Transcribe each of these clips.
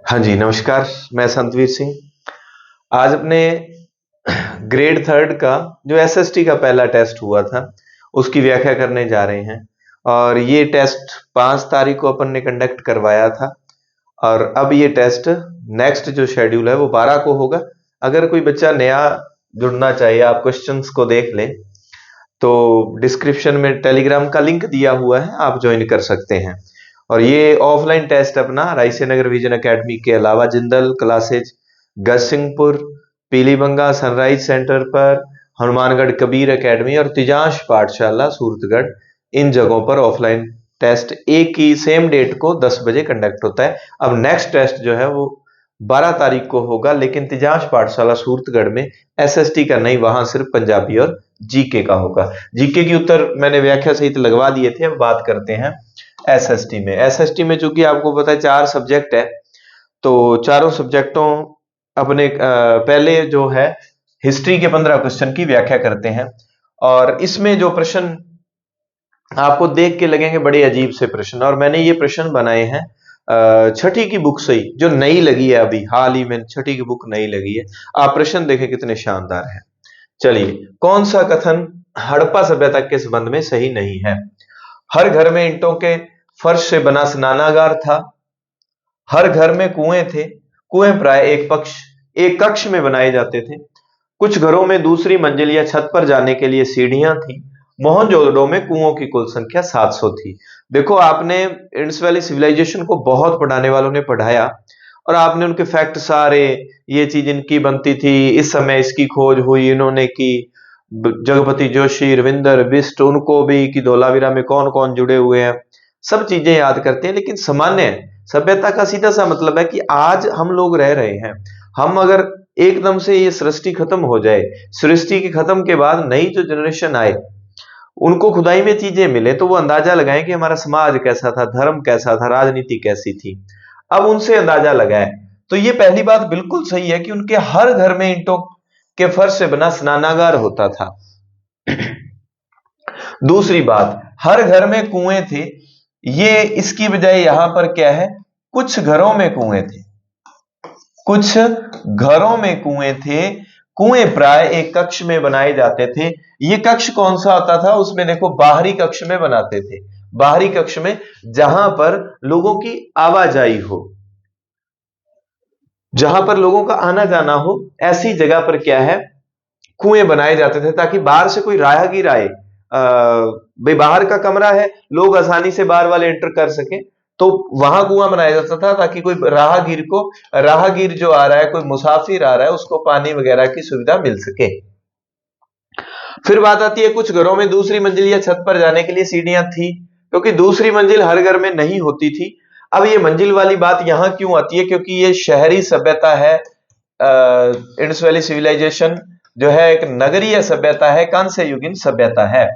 हाँ जी, नमस्कार। मैं संतवीर सिंह। आज अपने ग्रेड थर्ड का जो एसएसटी का पहला टेस्ट हुआ था, उसकी व्याख्या करने जा रहे हैं। और ये टेस्ट 5 तारीख को अपन ने कंडक्ट करवाया था, और अब ये टेस्ट नेक्स्ट जो शेड्यूल है वो 12 को होगा। अगर कोई बच्चा नया जुड़ना चाहिए, आप क्वेश्चंस को देख लें तो डिस्क्रिप्शन में टेलीग्राम का लिंक दिया हुआ है, आप ज्वाइन कर सकते हैं। और ये ऑफलाइन टेस्ट अपना रायसे नगर विजन एकेडमी के अलावा Jindal classes, Gajsinghpur, Pilibanga sunrise centre पर, हनुमानगढ़ कबीर एकेडमी और तिजांश पाठशाला सूरतगढ़, इन जगहों पर ऑफलाइन टेस्ट एक ही सेम डेट को 10 बजे कंडक्ट होता है। अब नेक्स्ट टेस्ट जो है वो 12 तारीख को होगा, लेकिन तिजांश पाठशाला सूरतगढ़ में एसएसटी का नहीं, वहां सिर्फ पंजाबी और जीके का होगा। जीके की उत्तर मैंने व्याख्या सहित लगवा दिए थे। अब बात करते हैं एसएसटी में। एसएसटी में चूंकि आपको पता है 4 सब्जेक्ट है, तो चारों सब्जेक्टों अपने पहले जो है हिस्ट्री के 15 क्वेश्चन की व्याख्या करते हैं। और इसमें जो प्रश्न आपको देख के लगेंगे बड़े अजीब से प्रश्न, और मैंने ये प्रश्न बनाए हैं छठी की बुक से ही, जो नई लगी है अभी हाल ही में, छठी की बुक नई लगी है। आप प्रश्न देखें कितने शानदार हैं। चलिए, कौन सा कथन हड़प्पा सभ्यता के संबंध में सही नहीं है? हर घर में ईंटों के फर्श से बना स्नानागार था। हर घर में कुएं थे। कुएं प्राय एक कक्ष में बनाए जाते थे। कुछ घरों में दूसरी मंजिल या छत पर जाने के लिए सीढ़ियां थी। मोहनजोदड़ो में कुओं की कुल संख्या 700 थी। देखो, आपने इंडस वैली सिविलाइजेशन को बहुत पढ़ाने वालों ने पढ़ाया, और आपने उनके फैक्ट सारे, ये चीज इनकी बनती थी, इस समय इसकी खोज हुई, इन्होंने की, जगपति जोशी, रविंदर बिस्ट, उनको भी, कि धोलावीरा में कौन कौन जुड़े हुए हैं, सब चीजें याद करते हैं। लेकिन सामान्य सभ्यता का सीधा सा मतलब है कि आज हम लोग रह रहे हैं, हम अगर एकदम से ये सृष्टि खत्म हो जाए, सृष्टि के खत्म के बाद नई जो जनरेशन आए, उनको खुदाई में चीजें मिले, तो वो अंदाजा लगाएं कि हमारा समाज कैसा था, धर्म कैसा था, राजनीति कैसी थी। अब उनसे अंदाजा लगाए, तो ये पहली बात बिल्कुल सही है कि उनके हर घर में ईंटों के फर्श से बना स्नानागार होता था। दूसरी बात, हर घर में कुएं थे। ये इसकी बजाय यहां पर क्या है, कुछ घरों में कुएं थे। कुछ घरों में कुएं थे। कुएं प्राय एक कक्ष में बनाए जाते थे। ये कक्ष कौन सा होता था? उसमें देखो, बाहरी कक्ष में बनाते थे। बाहरी कक्ष में, जहां पर लोगों की आवाजाही हो, जहां पर लोगों का आना जाना हो, ऐसी जगह पर क्या है, कुएं बनाए जाते थे, ताकि बाहर से कोई राहगीर आए, भाई बाहर का कमरा है, लोग आसानी से बाहर वाले एंटर कर सके, तो वहां कुआं बनाया जाता था, ताकि कोई राहगीर जो आ रहा है, कोई मुसाफिर आ रहा है, उसको पानी वगैरह की सुविधा मिल सके। फिर बात आती है, कुछ घरों में दूसरी मंजिल या छत पर जाने के लिए सीढ़ियां थी, क्योंकि दूसरी मंजिल हर घर में नहीं होती थी। अब ये मंजिल वाली बात यहां क्यों आती है? क्योंकि ये शहरी सभ्यता है। इंडस वैली सिविलाइजेशन जो है एक नगरीय सभ्यता है, कांस्य युगीन सभ्यता है।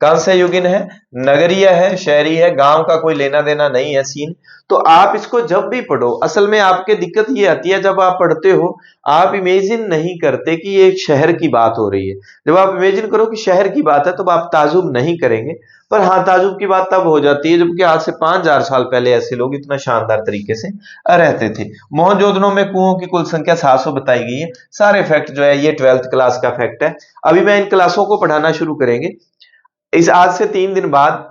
कांस्य युगीन है, नगरीय है, शहरी है, गांव का कोई लेना देना नहीं है सीन। तो आप इसको जब भी पढ़ो, असल में आपके दिक्कत ये आती है, जब आप पढ़ते हो आप इमेजिन नहीं करते कि ये एक शहर की बात हो रही है। जब आप इमेजिन करो कि शहर की बात है, तो आप ताजुब नहीं करेंगे। पर हाँ, ताजुब की बात तब हो जाती है जबकि आज से 5000 साल पहले ऐसे लोग इतना शानदार तरीके से रहते थे। मोहनजोदड़ो में कुओं की कुल संख्या 700 बताई गई है। सारे फैक्ट जो है ये 12th क्लास का फैक्ट है। अभी मैं इन क्लासों को पढ़ाना शुरू करेंगे। इस आज से 3 दिन बाद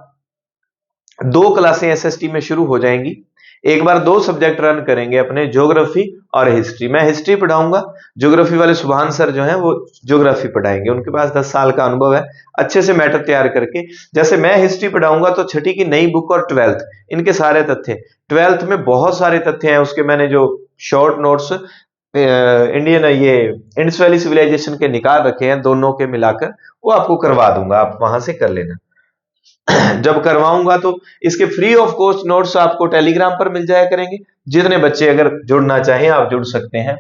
2 क्लासें एसएसटी में शुरू हो जाएंगी। एक बार 2 सब्जेक्ट रन करेंगे अपने, ज्योग्राफी और हिस्ट्री। मैं हिस्ट्री पढ़ाऊंगा, ज्योग्राफी वाले सुभान सर जो हैं वो ज्योग्राफी पढ़ाएंगे। उनके पास 10 साल का अनुभव है, अच्छे से मैटर तैयार करके। जैसे मैं हिस्ट्री पढ़ाऊंगा तो छठी की नई बुक और 12th, इनके सारे तथ्य, 12th में बहुत सारे तथ्य हैं, उसके मैंने जो शॉर्ट नोट्स इंडियन ये इंडस वैली सिविलाइजेशन के निकाल रखे हैं, दोनों के मिलाकर, वो आपको करवा दूंगा, आप वहां से कर लेना। जब करवाऊंगा तो इसके फ्री ऑफ कॉस्ट नोट्स आपको टेलीग्राम पर मिल जाया करेंगे। जितने बच्चे अगर जुड़ना चाहें आप जुड़ सकते हैं।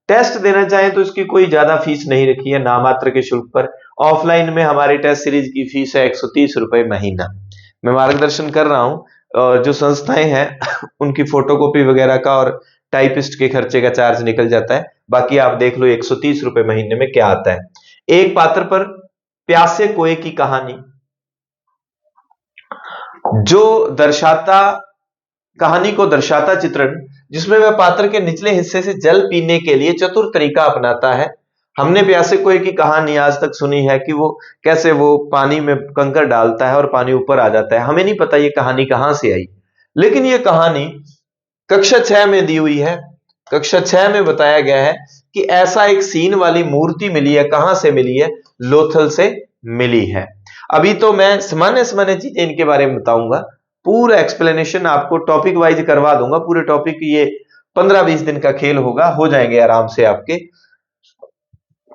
टेस्ट देना चाहें तो इसकी कोई ज्यादा फीस नहीं रखी है, नामात्र के शुल्क पर। ऑफलाइन में हमारी टेस्ट सीरीज की फीस है 130 रुपए महीना। मैं मार्गदर्शन कर रहा हूं, और जो संस्थाएं हैं उनकी फोटोकॉपी वगैरह का और टाइपिस्ट के खर्चे का चार्ज निकल जाता है। बाकी आप देख लो 130 रुपए महीने में क्या आता है। एक पात्र पर प्यासे कोए की कहानी जो दर्शाता कहानी को दर्शाता चित्रण जिसमें वह पात्र के निचले हिस्से से जल पीने के लिए चतुर तरीका अपनाता है। हमने प्यासे कुएं की कहानी आज तक सुनी है कि वो कैसे वो पानी में कंकड़ डालता है और पानी ऊपर आ जाता है। हमें नहीं पता ये कहानी कहां से आई, लेकिन ये कहानी कक्षा 6 में दी हुई है। कक्षा 6 में बताया गया है कि ऐसा एक सीन वाली मूर्ति मिली है। कहां से मिली है? लोथल से मिली है। अभी तो मैं सामान्य सामान्य चीजें इनके बारे में बताऊंगा, पूरा एक्सप्लेनेशन आपको टॉपिक वाइज करवा दूंगा। पूरे टॉपिक ये 15-20 दिन का खेल होगा, हो जाएंगे आराम से आपके।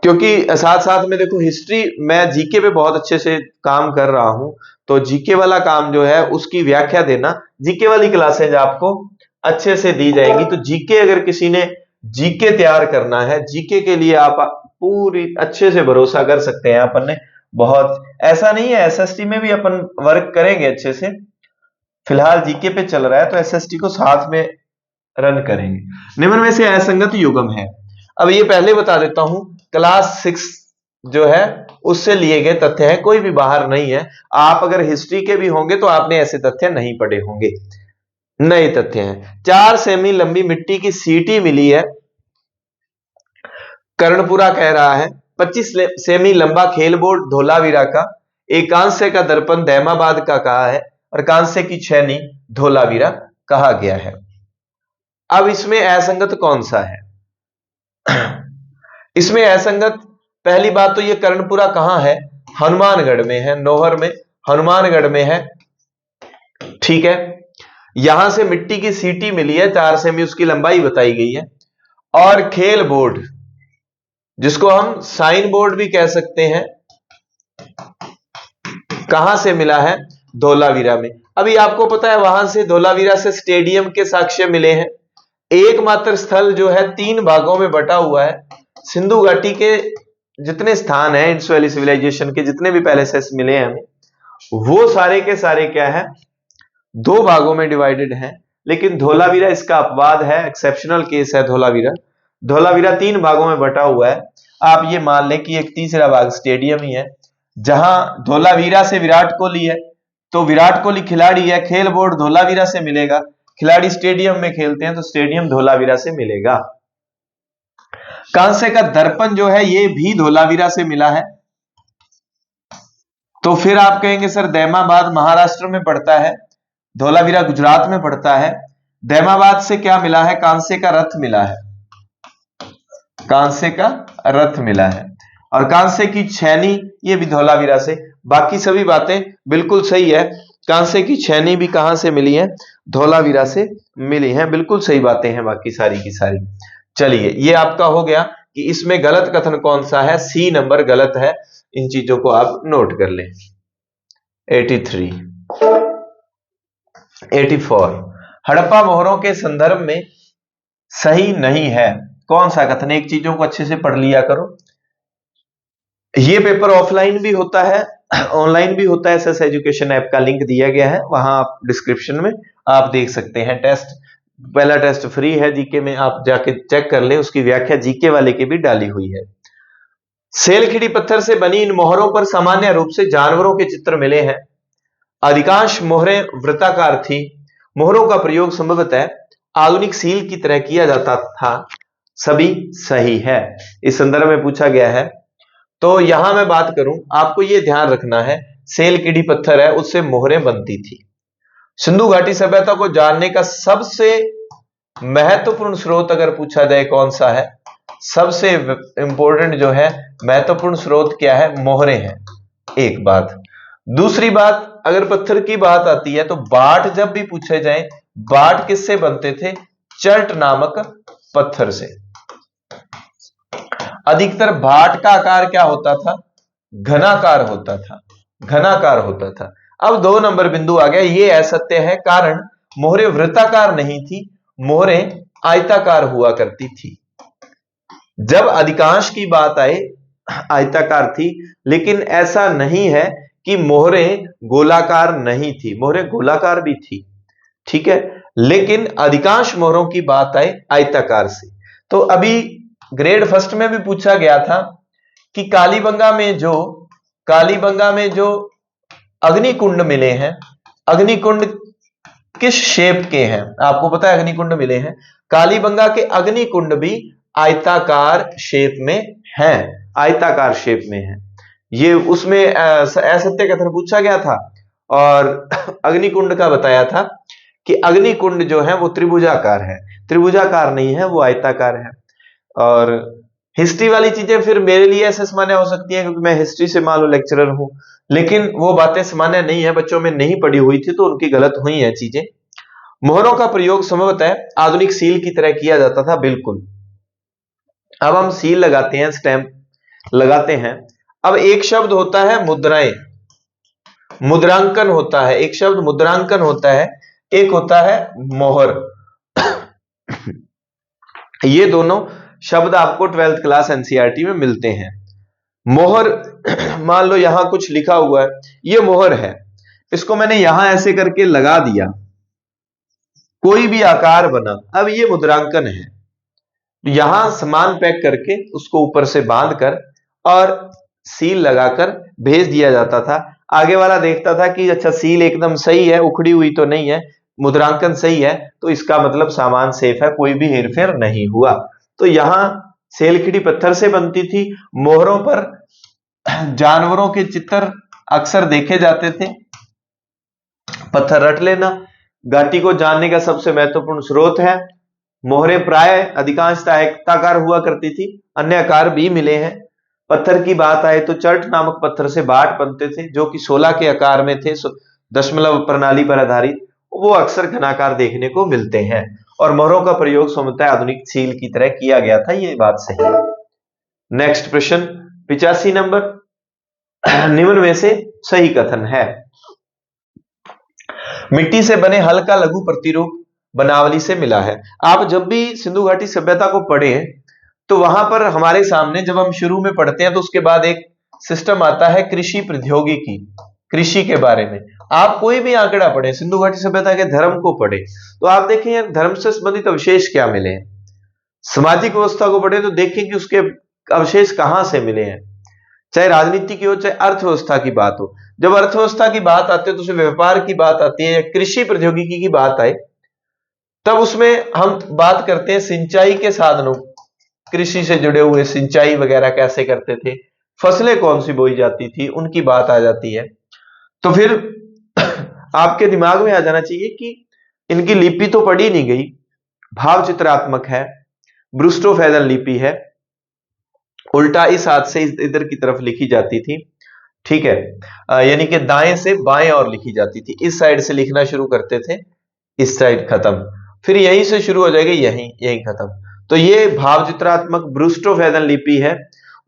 क्योंकि साथ साथ में देखो हिस्ट्री, मैं जीके पे बहुत अच्छे से काम कर रहा हूं, तो जीके वाला काम जो है उसकी व्याख्या देना, जीके वाली क्लासेज आपको अच्छे से दी जाएंगी। तो जीके अगर किसी ने जीके तैयार करना है, जीके के लिए आप पूरी अच्छे से भरोसा कर सकते हैं। अपन ने बहुत ऐसा नहीं है, एसएसटी में भी अपन वर्क करेंगे अच्छे से। फिलहाल जीके पे चल रहा है तो एसएसटी को साथ में रन करेंगे। निम्न में से असंगत युग्म है। अब ये पहले बता देता हूं, क्लास 6 जो है उससे लिए गए तथ्य है, कोई भी बाहर नहीं है। आप अगर हिस्ट्री के भी होंगे तो आपने ऐसे तथ्य नहीं पढ़े होंगे, नए तथ्य हैं। 4 सेमी लंबी मिट्टी की सीटी मिली है, कर्णपुरा कह रहा है। 25 सेमी लंबा खेल बोर्ड धोलावीरा का, एक कांस्य का दर्पण दैमाबाद का कहा है, और कांस्य की छैनी धोलावीरा कहा गया है। अब इसमें असंगत कौन सा है? इसमें असंगत, पहली बात तो ये कर्णपुरा कहां है? हनुमानगढ़ में है, नौहर में, हनुमानगढ़ में है। ठीक है, यहां से मिट्टी की सीटी मिली है 4 सेमी, उसकी लंबाई बताई गई है। और खेल बोर्ड, जिसको हम साइन बोर्ड भी कह सकते हैं, कहां से मिला है? धोलावीरा में। अभी आपको पता है वहां से धोलावीरा से स्टेडियम के साक्ष्य मिले हैं। एकमात्र स्थल जो है 3 भागों में बटा हुआ है। सिंधु घाटी के जितने स्थान हैं, इंडस वैली सिविलाइजेशन के जितने भी पैलेसेस मिले हैं हमें, वो सारे के सारे क्या है? 2 भागों में डिवाइडेड है। लेकिन धोलावीरा इसका अपवाद है, एक्सेप्शनल केस है धोलावीरा। धोलावीरा 3 भागों में बटा हुआ है। आप ये मान लें कि एक तीसरा भाग स्टेडियम ही है। जहां धोलावीरा से विराट कोहली है, तो विराट कोहली खिलाड़ी है, खेल बोर्ड धोलावीरा से मिलेगा। खिलाड़ी स्टेडियम में खेलते हैं तो स्टेडियम धोलावीरा से मिलेगा। कांस्य का दर्पण जो है ये भी धोलावीरा से मिला है। तो फिर आप कहेंगे सर दैमाबाद महाराष्ट्र में पड़ता है, धोलावीरा गुजरात में पड़ता है। दैमाबाद से क्या मिला है? कांस्य का रथ मिला है, कांस्य का रथ मिला है। और कांस्य की छैनी, ये भी धोलावीरा से। बाकी सभी बातें बिल्कुल सही है। कांस्य की छैनी भी कहां से मिली है? धोलावीरा से मिली है। बिल्कुल सही बातें हैं बाकी सारी की सारी। चलिए, ये आपका हो गया कि इसमें गलत कथन कौन सा है। सी नंबर गलत है। इन चीजों को आप नोट कर लें। 83, 84 हड़प्पा मोहरों के संदर्भ में सही नहीं है। कौन सा कथन? एक चीजों को अच्छे से पढ़ लिया करो। ये पेपर ऑफलाइन भी होता है, ऑनलाइन भी होता है। एसएस एजुकेशन ऐप का लिंक दिया गया है, वहां आप डिस्क्रिप्शन में आप देख सकते हैं। टेस्ट, पहला टेस्ट फ्री है जीके में, आप जाके चेक कर ले। उसकी व्याख्या जीके वाले की भी डाली हुई है। सेलखिड़ी पत्थर से बनी इन मोहरों पर सामान्य रूप से जानवरों के चित्र मिले हैं। अधिकांश मोहरें वृत्ताकार थी। मोहरों का प्रयोग संभवतः आधुनिक सील की तरह किया जाता था। सभी सही है। इस संदर्भ में पूछा गया है। तो यहां मैं बात करूं, आपको यह ध्यान रखना है, सेलखिड़ी पत्थर है, उससे मोहरें बनती थी। सिंधु घाटी सभ्यता को जानने का सबसे महत्वपूर्ण स्रोत अगर पूछा जाए कौन सा है, सबसे इंपॉर्टेंट जो है महत्वपूर्ण स्रोत क्या है? मोहरें हैं। एक बात। दूसरी बात, अगर पत्थर की बात आती है तो बाट जब भी पूछे जाए, बाट किससे बनते थे? चर्ट नामक पत्थर से। अधिकतर भाट का आकार क्या होता था? घनाकार होता था, घनाकार होता था। अब 2 नंबर बिंदु आ गया। ये असत्य है, कारण मोहरें वृत्ताकार नहीं थी, मोहरें आयताकार हुआ करती थी। जब अधिकांश की बात आए आयताकार थी, लेकिन ऐसा नहीं है कि मोहरें गोलाकार नहीं थी, मोहरें गोलाकार भी थी। ठीक है, लेकिन अधिकांश मोहरों की बात आए आयताकार से। तो अभी ग्रेड फर्स्ट में भी पूछा गया था कि कालीबंगा में जो अग्निकुंड मिले हैं, अग्निकुंड किस शेप के हैं? आपको पता है अग्निकुंड मिले हैं, कालीबंगा के अग्निकुंड भी आयताकार शेप में है, आयताकार शेप में है। ये उसमें असत्य कथन पूछा गया था और अग्निकुंड का बताया था कि अग्निकुंड जो है वो त्रिभुजाकार है, त्रिभुजाकार नहीं है, वो आयताकार है। और हिस्ट्री वाली चीजें फिर मेरे लिए ऐसे सामान्य हो सकती हैं क्योंकि मैं हिस्ट्री से मान लो लेक्चरर हूं, लेकिन वो बातें सामान्य नहीं है, बच्चों में नहीं पढ़ी हुई थी तो उनकी गलत हुई है चीजें। मोहरों का प्रयोग संभवतः आधुनिक सील की तरह किया जाता था, बिल्कुल। अब हम सील लगाते हैं, स्टैंप लगाते हैं। अब एक शब्द होता है मुद्राएं, मुद्रांकन होता है, एक शब्द मुद्रांकन होता है, एक होता है मोहर। ये दोनों शब्द आपको 12th क्लास एनसीईआरटी में मिलते हैं। मोहर मान लो यहां कुछ लिखा हुआ है, ये मोहर है, इसको मैंने यहां ऐसे करके लगा दिया, कोई भी आकार बना, अब ये मुद्रांकन है। यहां सामान पैक करके उसको ऊपर से बांध कर और सील लगाकर भेज दिया जाता था। आगे वाला देखता था कि अच्छा सील एकदम सही है, उखड़ी हुई तो नहीं है, मुद्रांकन सही है, तो इसका मतलब सामान सेफ है, कोई भी हेरफेर नहीं हुआ। तो यहां सेलखिड़ी पत्थर से बनती थी। मोहरों पर जानवरों के चित्र अक्सर देखे जाते थे। पत्थर रट लेना घाटी को जानने का सबसे महत्वपूर्ण स्रोत है। मोहरें प्राय अधिकांशतः आयताकार हुआ करती थी, अन्य आकार भी मिले हैं। पत्थर की बात आए तो चर्ट नामक पत्थर से बाट बनते थे जो कि 16 के आकार में थे, दशमलव प्रणाली पर आधारित, वो अक्सर घनाकार देखने को मिलते हैं। और मोहरों का प्रयोग सामान्यतः आधुनिक सील की तरह किया गया था, ये बात सही है। नेक्स्ट प्रश्न 85 नंबर, निम्न में से सही कथन है। मिट्टी से बने हल्का लघु प्रतिरूप बनावली से मिला है। आप जब भी सिंधु घाटी सभ्यता को पढ़ें तो वहां पर हमारे सामने जब हम शुरू में पढ़ते हैं तो उसके बाद एक सिस्टम आता है कृषि प्रौद्योगिकी, कृषि के बारे में। आप कोई भी आंकड़ा पढ़े, सिंधु घाटी सभ्यता के धर्म को पढ़े तो आप देखें यार धर्म से संबंधित अवशेष क्या मिले हैं। सामाजिक व्यवस्था को पढ़े तो देखें कि उसके अवशेष कहां से मिले हैं। चाहे राजनीति की हो चाहे अर्थव्यवस्था की बात हो, जब अर्थव्यवस्था की बात आती है तो उसमें व्यापार की बात आती है या कृषि प्रौद्योगिकी की बात आए तब उसमें हम बात करते हैं सिंचाई के साधनों, कृषि से जुड़े हुए सिंचाई वगैरह कैसे करते थे, फसलें कौन सी बोई जाती थी, उनकी बात आ जाती है। तो फिर आपके दिमाग में आ जाना चाहिए कि इनकी लिपि तो पढ़ी नहीं गई, भाव चित्रात्मक है, ब्रूस्टोफेदन लिपि है, उल्टा इस हाथ से इधर की तरफ लिखी जाती थी, ठीक है, यानी कि दाएं से बाएं और लिखी जाती थी। इस साइड से लिखना शुरू करते थे, इस साइड खत्म, फिर यहीं से शुरू हो जाएगी, यहीं यहीं खत्म। तो ये भाव चित्रात्मक ब्रूस्टोफेदन लिपि है।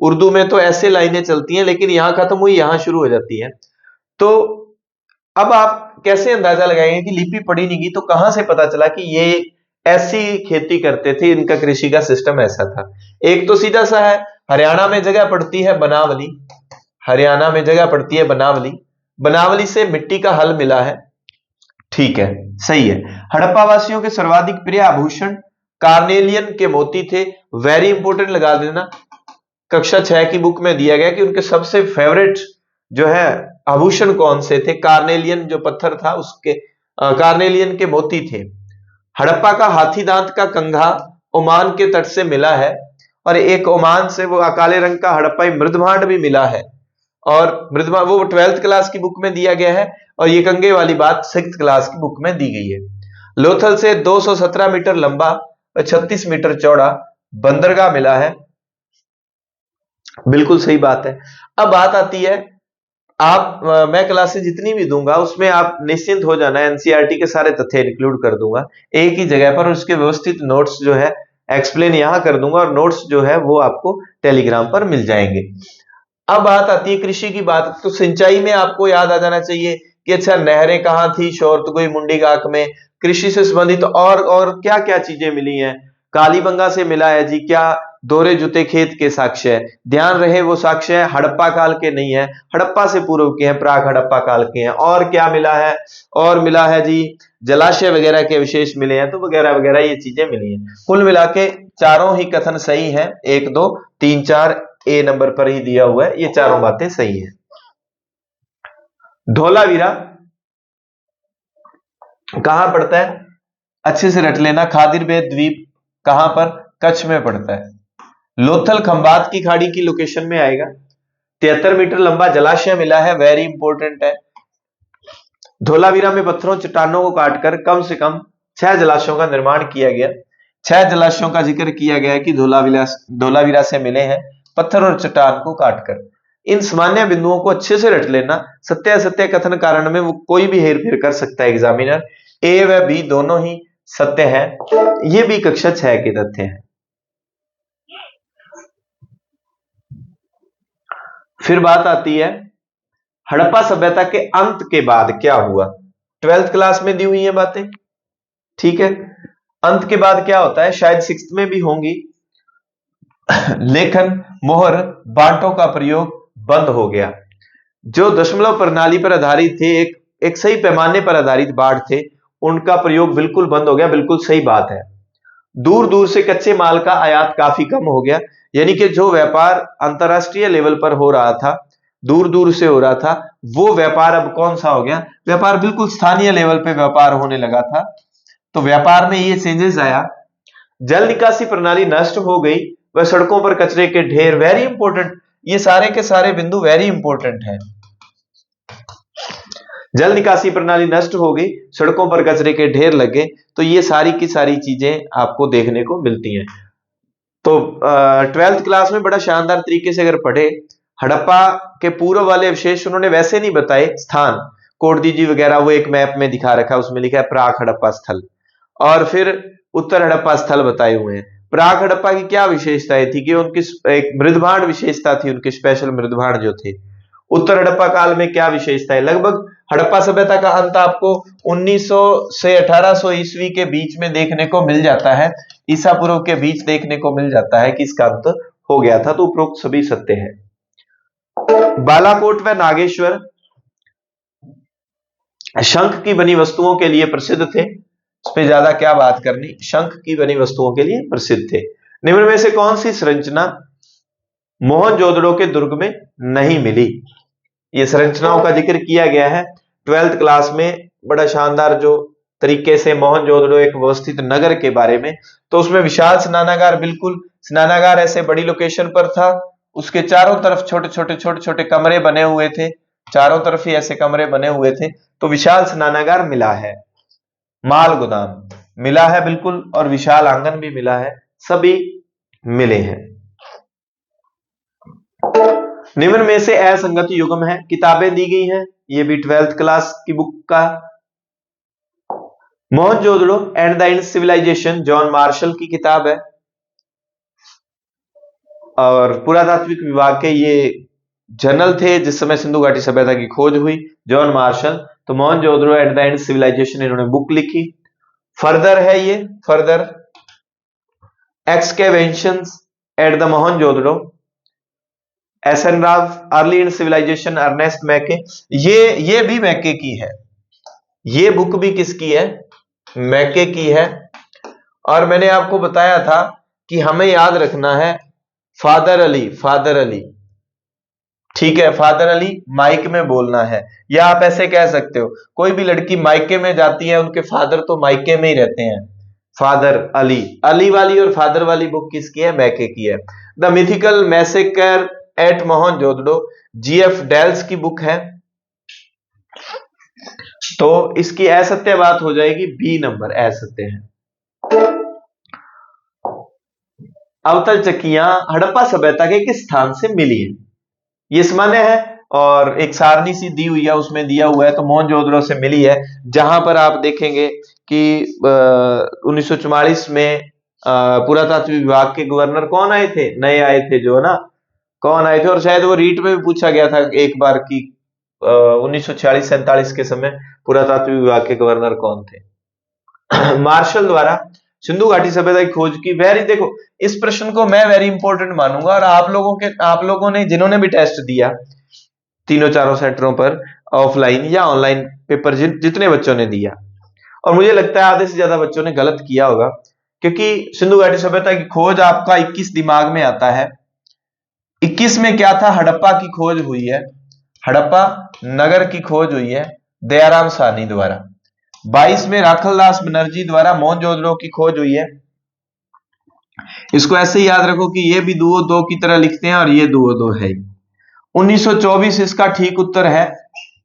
उर्दू में तो ऐसे लाइनें चलती हैं लेकिन यहां खत्म हुई यहां शुरू हो जाती है। तो अब आप कैसे अंदाजा लगाएंगे कि लिपि पढ़ी नहीं गई तो कहां से पता चला कि ये ऐसी खेती करते थे, इनका कृषि का सिस्टम ऐसा था। एक तो सीधा सा है, हरियाणा में जगह पड़ती है बनावली, हरियाणा में जगह पड़ती है बनावली, बनावली से मिट्टी का हल मिला है, ठीक है, सही है। हड़प्पा वासियों के सर्वाधिक प्रिय आभूषण कार्नेलियन के मोती थे, वेरी इंपोर्टेंट लगा देना। कक्षा 6 की बुक में दिया गया कि उनके सबसे फेवरेट जो है आभूषण कौन से थे, कार्नेलियन जो पत्थर था उसके कार्नेलियन के मोती थे। हड़प्पा का हाथी दांत का कंघा ओमान के तट से मिला है और एक ओमान से वो काले रंग का हड़प्पाई मृदभांड भी मिला है। और मृदभा वो 12th क्लास की बुक में दिया गया है और ये कंगे वाली बात 6th क्लास की बुक में दी गई है। लोथल से 217 मीटर लंबा और 36 मीटर चौड़ा बंदरगाह मिला है, बिल्कुल सही बात है। अब बात आती है, आप मैं क्लासेस जितनी भी दूंगा उसमें आप निश्चिंत हो जाना, एनसीईआरटी के सारे तथ्य इंक्लूड कर दूंगा एक ही जगह पर, उसके व्यवस्थित नोट्स जो है एक्सप्लेन यहां कर दूंगा और नोट्स जो है वो आपको टेलीग्राम पर मिल जाएंगे। अब बात आती है कृषि की बात, तो सिंचाई में आपको याद आ जाना चाहिए कि अच्छा नहरें कहां थी, शोरतगुई मुंडी गाक में। कृषि से संबंधित और क्या क्या चीजें मिली हैं, कालीबंगा से मिला है जी, क्या दोहरे जुते खेत के साक्ष्य है, ध्यान रहे वो साक्ष्य है हड़प्पा काल के नहीं है, हड़प्पा से पूर्व के हैं, प्राक हड़प्पा काल के हैं। और क्या मिला है, और मिला है जी जलाशय वगैरह के विशेष मिले हैं, तो वगैरह वगैरह ये चीजें मिली हैं। कुल मिला के चारों ही कथन सही है, 1 2 3 4 ए नंबर पर ही दिया हुआ है, ये चारों बातें सही है। धोलावीरा कहां पड़ता है, अच्छे से रट लेना। खादिर बे द्वीप कहां पर, कच्छ में पड़ता है। लोथल खंबात की खाड़ी की लोकेशन में आएगा। 73 मीटर लंबा जलाशय मिला है, वेरी इंपॉर्टेंट है। धोलावीरा में पत्थरों चट्टानों को काटकर कम से कम 6 जलाशयों का निर्माण किया गया। 6 जलाशयों का जिक्र किया गया है कि धोलावीरा से मिले हैं पत्थर और चट्टान को काटकर। इन सामान्य बिंदुओं को अच्छे से रट लेना। सत्य असत्य कथन कारण में वो कोई भी हेर फेर कर सकता है एग्जामिनर। ए व बी दोनों ही सत्य है। ये भी कक्षा 6 के तथ्य हैं। फिर बात आती है हड़प्पा सभ्यता के अंत के बाद क्या हुआ। 12th क्लास में दी हुई है बातें, ठीक है। अंत के बाद क्या होता है, शायद 6th में भी होंगी। लेखन, मोहर, बांटों का प्रयोग बंद हो गया। जो दशमलव प्रणाली पर आधारित थे, एक सही पैमाने पर आधारित बांट थे, उनका प्रयोग बिल्कुल बंद हो गया। बिल्कुल सही बात है। दूर दूर से कच्चे माल का आयात काफी कम हो गया, यानी कि जो व्यापार अंतरराष्ट्रीय लेवल पर हो रहा था, दूर दूर से हो रहा था, वो व्यापार अब कौन सा हो गया, व्यापार बिल्कुल स्थानीय लेवल पे व्यापार होने लगा था। तो व्यापार में ये चेंजेस आया। जल निकासी प्रणाली नष्ट हो गई, वह सड़कों पर कचरे के ढेर, वेरी इंपॉर्टेंट, ये सारे के सारे बिंदु वेरी इंपॉर्टेंट है। जल निकासी प्रणाली नष्ट हो गई, सड़कों पर कचरे के ढेर लगे, तो ये सारी की सारी चीजें आपको देखने को मिलती हैं। तो 12th क्लास में बड़ा शानदार तरीके से अगर पढ़े, हड़प्पा के पूर्व वाले अवशेष उन्होंने वैसे नहीं बताए स्थान, कोटदीजी वगैरह वो एक मैप में दिखा रखा है, उसमें लिखा है प्राक हड़प्पा स्थल, और फिर उत्तर हड़प्पा स्थल बताए हुए हैं। प्राक हड़प्पा की क्या विशेषताएं थी कि उनकी एक मृदभांड विशेषता थी, उनके स्पेशल मृदभांड जो थे। उत्तर हड़प्पा काल में क्या विशेषता है, लगभग हड़प्पा सभ्यता का अंत आपको 1900 से 1800 ईस्वी के बीच में देखने को मिल जाता है, ईसा पूर्व के बीच देखने को मिल जाता है कि इसका अंत हो गया था। तो उपरोक्त सभी सत्य है। बालाकोट व नागेश्वर शंख की बनी वस्तुओं के लिए प्रसिद्ध थे। इस पे ज्यादा क्या बात करनी, शंख की बनी वस्तुओं के लिए प्रसिद्ध थे। निम्न में से कौन सी संरचना मोहनजोदड़ो के दुर्ग में नहीं मिली। ये संरचनाओं का जिक्र किया गया है 12th क्लास में, बड़ा शानदार जो तरीके से मोहनजोदड़ो एक व्यवस्थित नगर के बारे में। तो उसमें विशाल स्नानागार, बिल्कुल स्नानागार ऐसे बड़ी लोकेशन पर था, उसके चारों तरफ छोटे छोटे कमरे बने हुए थे, चारों तरफ ही ऐसे कमरे बने हुए थे। तो विशाल स्नानागार मिला है, माल गोदाम मिला है बिल्कुल, और विशाल आंगन भी मिला है, सभी मिले हैं। निम्न में से असंगत युग्म है, किताबें दी गई हैं, ये भी 12th क्लास की बुक का। Mohenjodaro and the Indus civilisation John Marshall की किताब है, और पुरातात्विक विभाग के ये जर्नल थे जिस समय सिंधु घाटी सभ्यता की खोज हुई, जॉन मार्शल। तो Mohenjodaro and the Indus civilisation इन्होंने बुक लिखी। फर्दर है ये, further excavations at the Mohenjodaro, S N Rao, early Indus civilisation, Ernest Mackay, ये भी मैके की है, ये बुक भी किसकी है, मैके की है। और मैंने आपको बताया था कि हमें याद रखना है फादर अली, फादर अली, ठीक है, फादर अली माइक में बोलना है, या आप ऐसे कह सकते हो कोई भी लड़की मायके में जाती है, उनके फादर तो मायके में ही रहते हैं। फादर अली, अली वाली और फादर वाली बुक किसकी है, मैके की है। The mythical massacre at Mohenjodaro, G F Dales की बुक है। तो इसकी असत्य बात हो जाएगी, बी नंबर असत्य है। अवतल चक्कियां हड़प्पा सभ्यता के किस स्थान से मिली है, ये सामान्य है, और एक सारणी सी दी हुई है, उसमें दिया हुआ है, तो मोहनजोदड़ो से मिली है। जहां पर आप देखेंगे कि 1944 में पुरातात्विक विभाग के गवर्नर कौन आए थे, नए आए थे जो ना, कौन आए थे, और शायद वो रीट में भी पूछा गया था एक बार कि 1946-47 के समय पुरातात्विक विभाग के गवर्नर कौन थे। मार्शल द्वारा सिंधु घाटी सभ्यता की खोज की, वेरी, देखो इस प्रश्न को मैं वेरी इंपॉर्टेंट मानूंगा, और आप लोगों ने जिन्होंने भी टेस्ट दिया तीनों चारों सेंटरों पर, ऑफलाइन या ऑनलाइन पेपर, जितने बच्चों ने दिया, और मुझे लगता है आधे से ज्यादा बच्चों ने गलत किया होगा, क्योंकि सिंधु घाटी सभ्यता की खोज आपका 21 दिमाग में आता है। 21 में क्या था, हड़प्पा की खोज हुई है, हड़प्पा नगर की खोज हुई है दयाराम साहनी द्वारा। 22 में राखलदास बनर्जी द्वारा मोहनजोदड़ो की खोज हुई है। इसको ऐसे ही याद रखो कि ये भी दुओ दो की तरह लिखते हैं और ये दुओ दो है। 1924 इसका ठीक उत्तर है,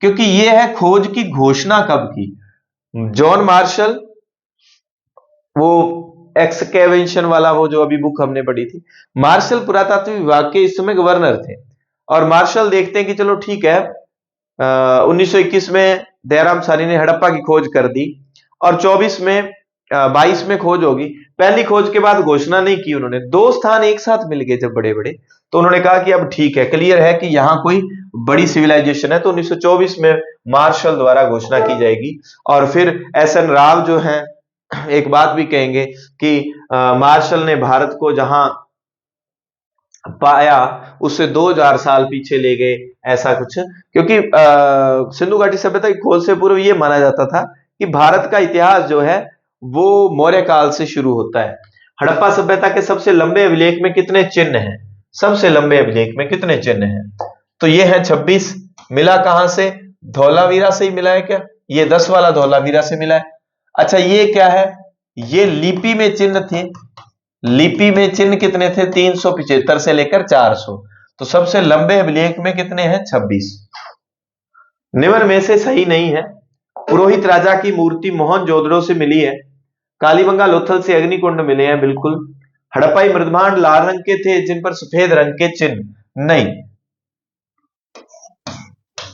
क्योंकि ये है खोज की घोषणा कब की। जॉन मार्शल, वो एक्सकेवेशन वाला, वो जो अभी बुक हमने पढ़ी थी, मार्शल पुरातत्व विभाग के इस समय गवर्नर थे। और मार्शल देखते हैं कि चलो ठीक है, 1921 में दयाराम साहनी ने हड़प्पा की खोज कर दी और 22 में खोज होगी। पहली खोज के बाद घोषणा नहीं की उन्होंने, दो स्थान एक साथ मिल गए जब बड़े बड़े, तो उन्होंने कहा कि अब ठीक है, क्लियर है कि यहां कोई बड़ी सिविलाइजेशन है। तो 1924 में मार्शल द्वारा घोषणा की जाएगी। और फिर एस.एन. राव जो है एक बात भी कहेंगे कि मार्शल ने भारत को जहां पाया उससे 2000 साल पीछे ले गए, ऐसा कुछ। क्योंकि सिंधु घाटी सभ्यता की खोज से पूर्व यह माना जाता था कि भारत का इतिहास जो है वो मौर्य काल से शुरू होता है। हड़प्पा सभ्यता के सबसे लंबे अभिलेख में कितने चिन्ह हैं? सबसे लंबे अभिलेख में कितने चिन्ह हैं? तो ये है 26। मिला कहां से? धौलावीरा से ही मिला है क्या? ये 10 वाला धौलावीरा से मिला है। अच्छा, ये क्या है? ये लिपि में चिन्ह थे। लिपि में चिन्ह कितने थे? 375 से लेकर 400। तो सबसे लंबे अभिलेख में कितने हैं? 26। निम्न में से सही नहीं है। पुरोहित राजा की मूर्ति मोहनजोदड़ो से मिली है। कालीबंगा लोथल से अग्निकुंड मिले हैं, बिल्कुल। हड़प्पाई मृदभांड लाल रंग के थे जिन पर सफेद रंग के चिन्ह नहीं,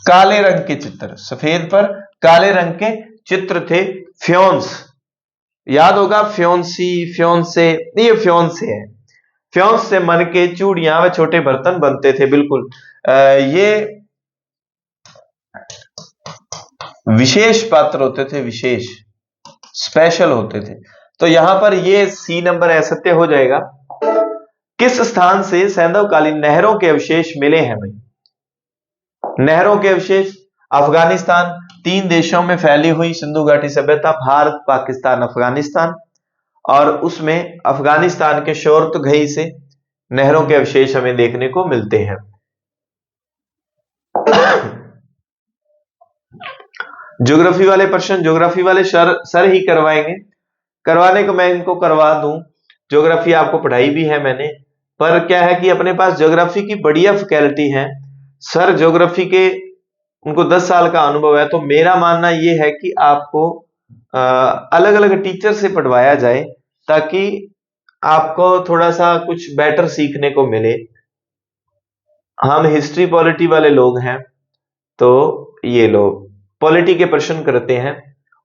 काले रंग के चित्र, सफेद पर काले रंग के चित्र थे। फ्योन्स याद होगा, फ्योन्सी, फ्योन्से, ये फ्योन्से है। फ्योन्स से मन के चूड़ियां व छोटे बर्तन बनते थे, बिल्कुल। ये विशेष पात्र होते थे, विशेष, स्पेशल होते थे। तो यहां पर ये सी नंबर असत्य हो जाएगा। किस स्थान से सैंधवकालीन नहरों के अवशेष मिले हैं भाई? नहरों के अवशेष अफगानिस्तान, 3 देशों में फैली हुई सिंधु घाटी सभ्यता, भारत, पाकिस्तान, अफगानिस्तान। और उसमें अफगानिस्तान के शोरतघई से नहरों के अवशेष हमें देखने को मिलते हैं। ज्योग्राफी वाले प्रश्न ज्योग्राफी वाले सर ही करवाएंगे। करवाने को मैं इनको करवा दूं, ज्योग्राफी आपको पढ़ाई भी है मैंने, पर क्या है कि अपने पास ज्योग्राफी की बढ़िया फैकल्टी है। सर ज्योग्राफी के, उनको 10 साल का अनुभव है। तो मेरा मानना यह है कि आपको अलग अलग टीचर से पढ़वाया जाए, ताकि आपको थोड़ा सा कुछ बेटर सीखने को मिले। हम हिस्ट्री पॉलिटी वाले लोग हैं, तो ये लोग पॉलिटी के प्रश्न करते हैं।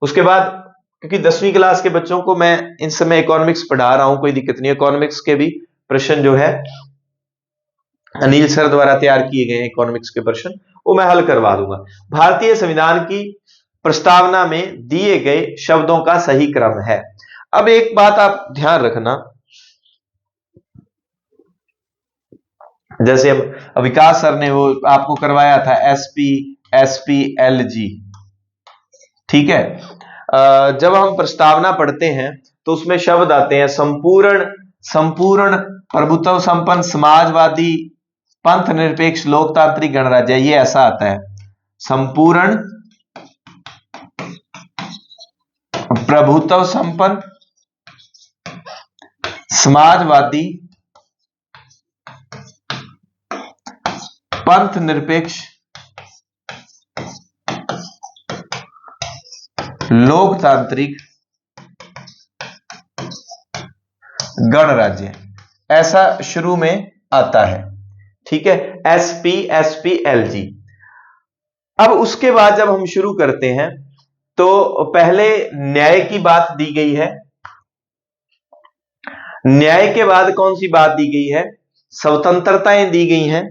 उसके बाद, क्योंकि 10वीं क्लास के बच्चों को मैं इन समय इकोनॉमिक्स पढ़ा रहा हूं, कोई दिक्कत नहीं, इकोनॉमिक्स के भी प्रश्न जो है अनिल सर द्वारा तैयार किए गए इकोनॉमिक्स के प्रश्न, वो मैं हल करवा दूंगा। भारतीय संविधान की प्रस्तावना में दिए गए शब्दों का सही क्रम है। अब एक बात आप ध्यान रखना, जैसे अब विकास सर ने वो आपको करवाया था SPLG, ठीक है। जब हम प्रस्तावना पढ़ते हैं तो उसमें शब्द आते हैं संपूर्ण, संपूर्ण प्रभुत्व संपन्न समाजवादी पंथ निरपेक्ष लोकतांत्रिक गणराज्य, ये ऐसा आता है, संपूर्ण प्रभुत्व संपन्न समाजवादी पंथ निरपेक्ष लोकतांत्रिक गणराज्य, ऐसा शुरू में आता है, ठीक है, SPLG। अब उसके बाद जब हम शुरू करते हैं तो पहले न्याय की बात दी गई है। न्याय के बाद कौन सी बात दी गई है? स्वतंत्रताएं दी गई हैं।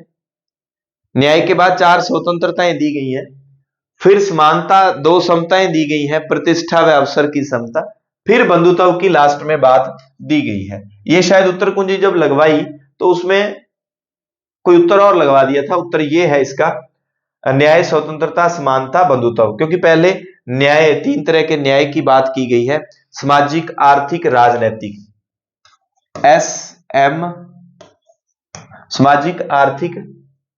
न्याय के बाद 4 स्वतंत्रताएं दी गई हैं। फिर समानता, 2 समताएं दी गई हैं, प्रतिष्ठा व अवसर की समता। फिर बंधुत्व की लास्ट में बात दी गई है। ये शायद उत्तर कुंजी जब लगवाई तो उसमें कोई उत्तर और लगवा दिया था। उत्तर ये है इसका, न्याय, स्वतंत्रता, समानता, बंधुत्व। क्योंकि पहले न्याय, 3 तरह के न्याय की बात की गई है, सामाजिक, आर्थिक, राजनैतिक। SM, सामाजिक, आर्थिक,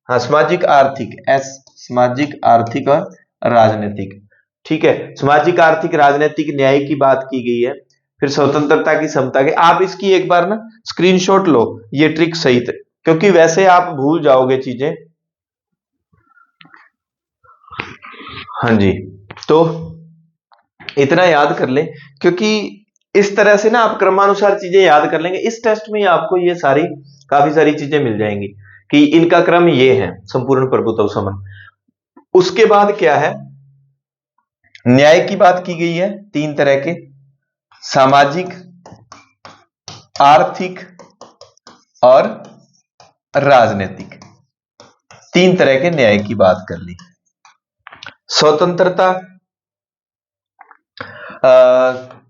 हाँ सामाजिक, आर्थिक, S, सामाजिक, आर्थिक और राजनीतिक। ठीक है, सामाजिक आर्थिक राजनीतिक न्याय की बात की गई है, फिर स्वतंत्रता की समता के। आप इसकी एक बार ना स्क्रीनशॉट लो, ये ट्रिक सही थे, क्योंकि वैसे आप भूल जाओगे चीजें। हाँ जी, तो इतना याद कर लें, क्योंकि इस तरह से ना आप क्रमानुसार चीजें याद कर लेंगे। इस टेस्ट में आपको ये सारी काफी सारी चीजें मिल जाएंगी कि इनका क्रम ये है, संपूर्ण प्रभुत्व समन। उसके बाद क्या है, न्याय की बात की गई है, तीन तरह के, सामाजिक, आर्थिक और राजनीतिक, तीन तरह के न्याय की बात कर ली। स्वतंत्रता,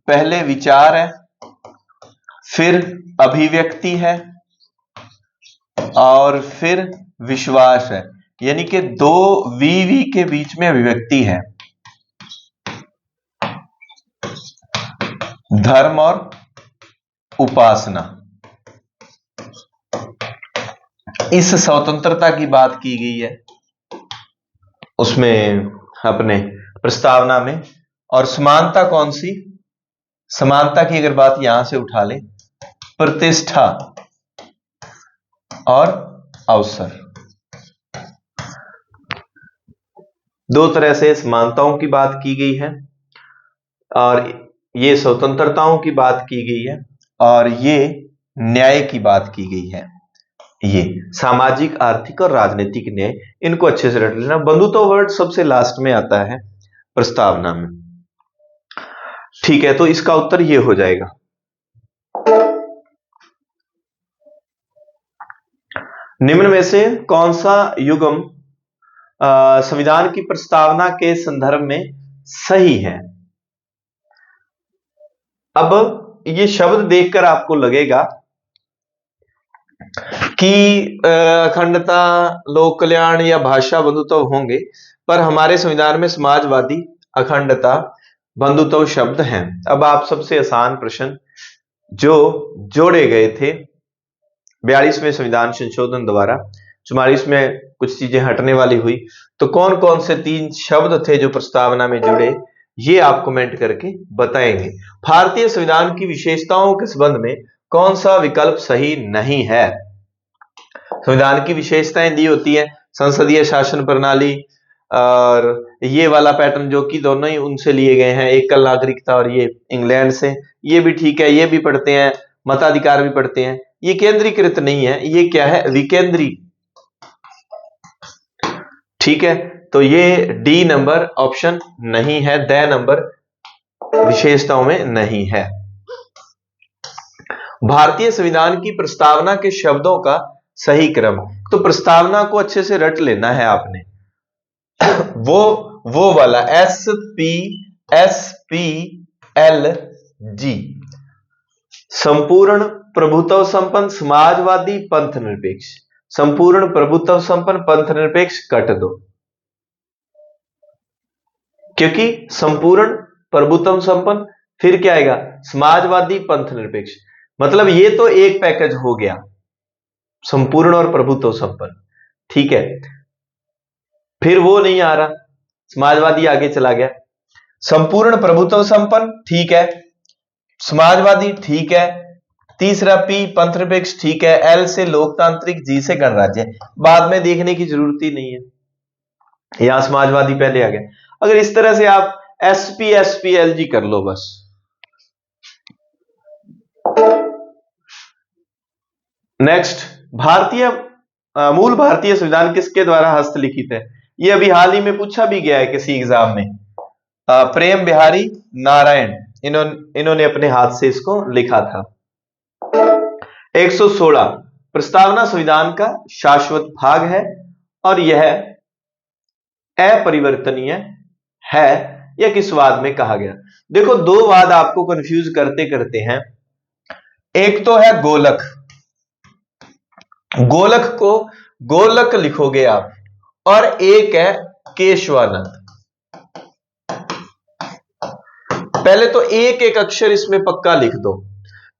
पहले विचार है, फिर अभिव्यक्ति है और फिर विश्वास है, यानी कि दो वी के बीच में अभिव्यक्ति है, धर्म और उपासना। इस स्वतंत्रता की बात की गई है उसमें अपने प्रस्तावना में। और समानता कौन सी, समानता की अगर बात यहां से उठा ले, प्रतिष्ठा और अवसर, दो तरह से समानताओं की बात की गई है और ये स्वतंत्रताओं की बात की गई है और ये न्याय की बात की गई है। ये सामाजिक, आर्थिक और राजनीतिक न्याय, इनको अच्छे से रट लेना। बंधुत्व वर्ड सबसे लास्ट में आता है प्रस्तावना में, ठीक है, तो इसका उत्तर ये हो जाएगा। निम्न में से कौन सा युग्म संविधान की प्रस्तावना के संदर्भ में सही है? अब ये शब्द देखकर आपको लगेगा कि अखंडता, लोक कल्याण या भाषा बंधुत्व होंगे, पर हमारे संविधान में समाजवादी, अखंडता, बंधुत्व शब्द हैं। अब आप सबसे आसान प्रश्न जो जोड़े गए थे 42वें संविधान संशोधन द्वारा, 44 में कुछ चीजें हटने वाली हुई, तो कौन कौन से तीन शब्द थे जो प्रस्तावना में जुड़े, ये आप कमेंट करके बताएंगे। भारतीय संविधान की विशेषताओं के संबंध में कौन सा विकल्प सही नहीं है? संविधान की विशेषताएं दी होती है, संसदीय शासन प्रणाली और ये वाला पैटर्न जो कि दोनों ही उनसे लिए गए हैं, एकल नागरिकता और ये इंग्लैंड से, ये भी ठीक है, ये भी पढ़ते हैं, मताधिकार भी पढ़ते हैं। ये केंद्रीकृत नहीं है, ये क्या है, विकेंद्री, ठीक है, तो ये डी नंबर ऑप्शन नहीं है, द नंबर विशेषताओं में नहीं है। भारतीय संविधान की प्रस्तावना के शब्दों का सही क्रम, तो प्रस्तावना को अच्छे से रट लेना है आपने। वो वाला SPSPLG, संपूर्ण प्रभुत्व संपन्न समाजवादी पंथ निरपेक्ष, संपूर्ण प्रभुत्व संपन्न पंथ निरपेक्ष कट दो, क्योंकि संपूर्ण प्रभुत्व संपन्न फिर क्या आएगा, समाजवादी पंथ निरपेक्ष, मतलब ये तो एक पैकेज हो गया, संपूर्ण और प्रभुत्व संपन्न, ठीक है। फिर वो नहीं आ रहा, समाजवादी आगे चला गया, संपूर्ण प्रभुत्व संपन्न ठीक है, समाजवादी ठीक है, तीसरा P पंथ निरपेक्ष ठीक है, L से लोकतांत्रिक, G से गणराज्य, बाद में देखने की जरूरत ही नहीं है, यहां समाजवादी पहले आ गया। अगर इस तरह से आप SPSPLG कर लो बस। नेक्स्ट, भारतीय मूल भारतीय संविधान किसके द्वारा हस्तलिखित है? ये अभी हाल ही में पूछा भी गया है किसी एग्जाम में। प्रेम बिहारी नारायण, इन्होंने अपने हाथ से इसको लिखा था। 116, प्रस्तावना संविधान का शाश्वत भाग है और यह अपरिवर्तनीय है, यह किस वाद में कहा गया? देखो, दो वाद आपको कंफ्यूज करते करते हैं। एक तो है गोलक, गोलक को गोलक लिखोगे आप, और एक है केशवानंद। पहले तो एक एक अक्षर इसमें पक्का लिख दो,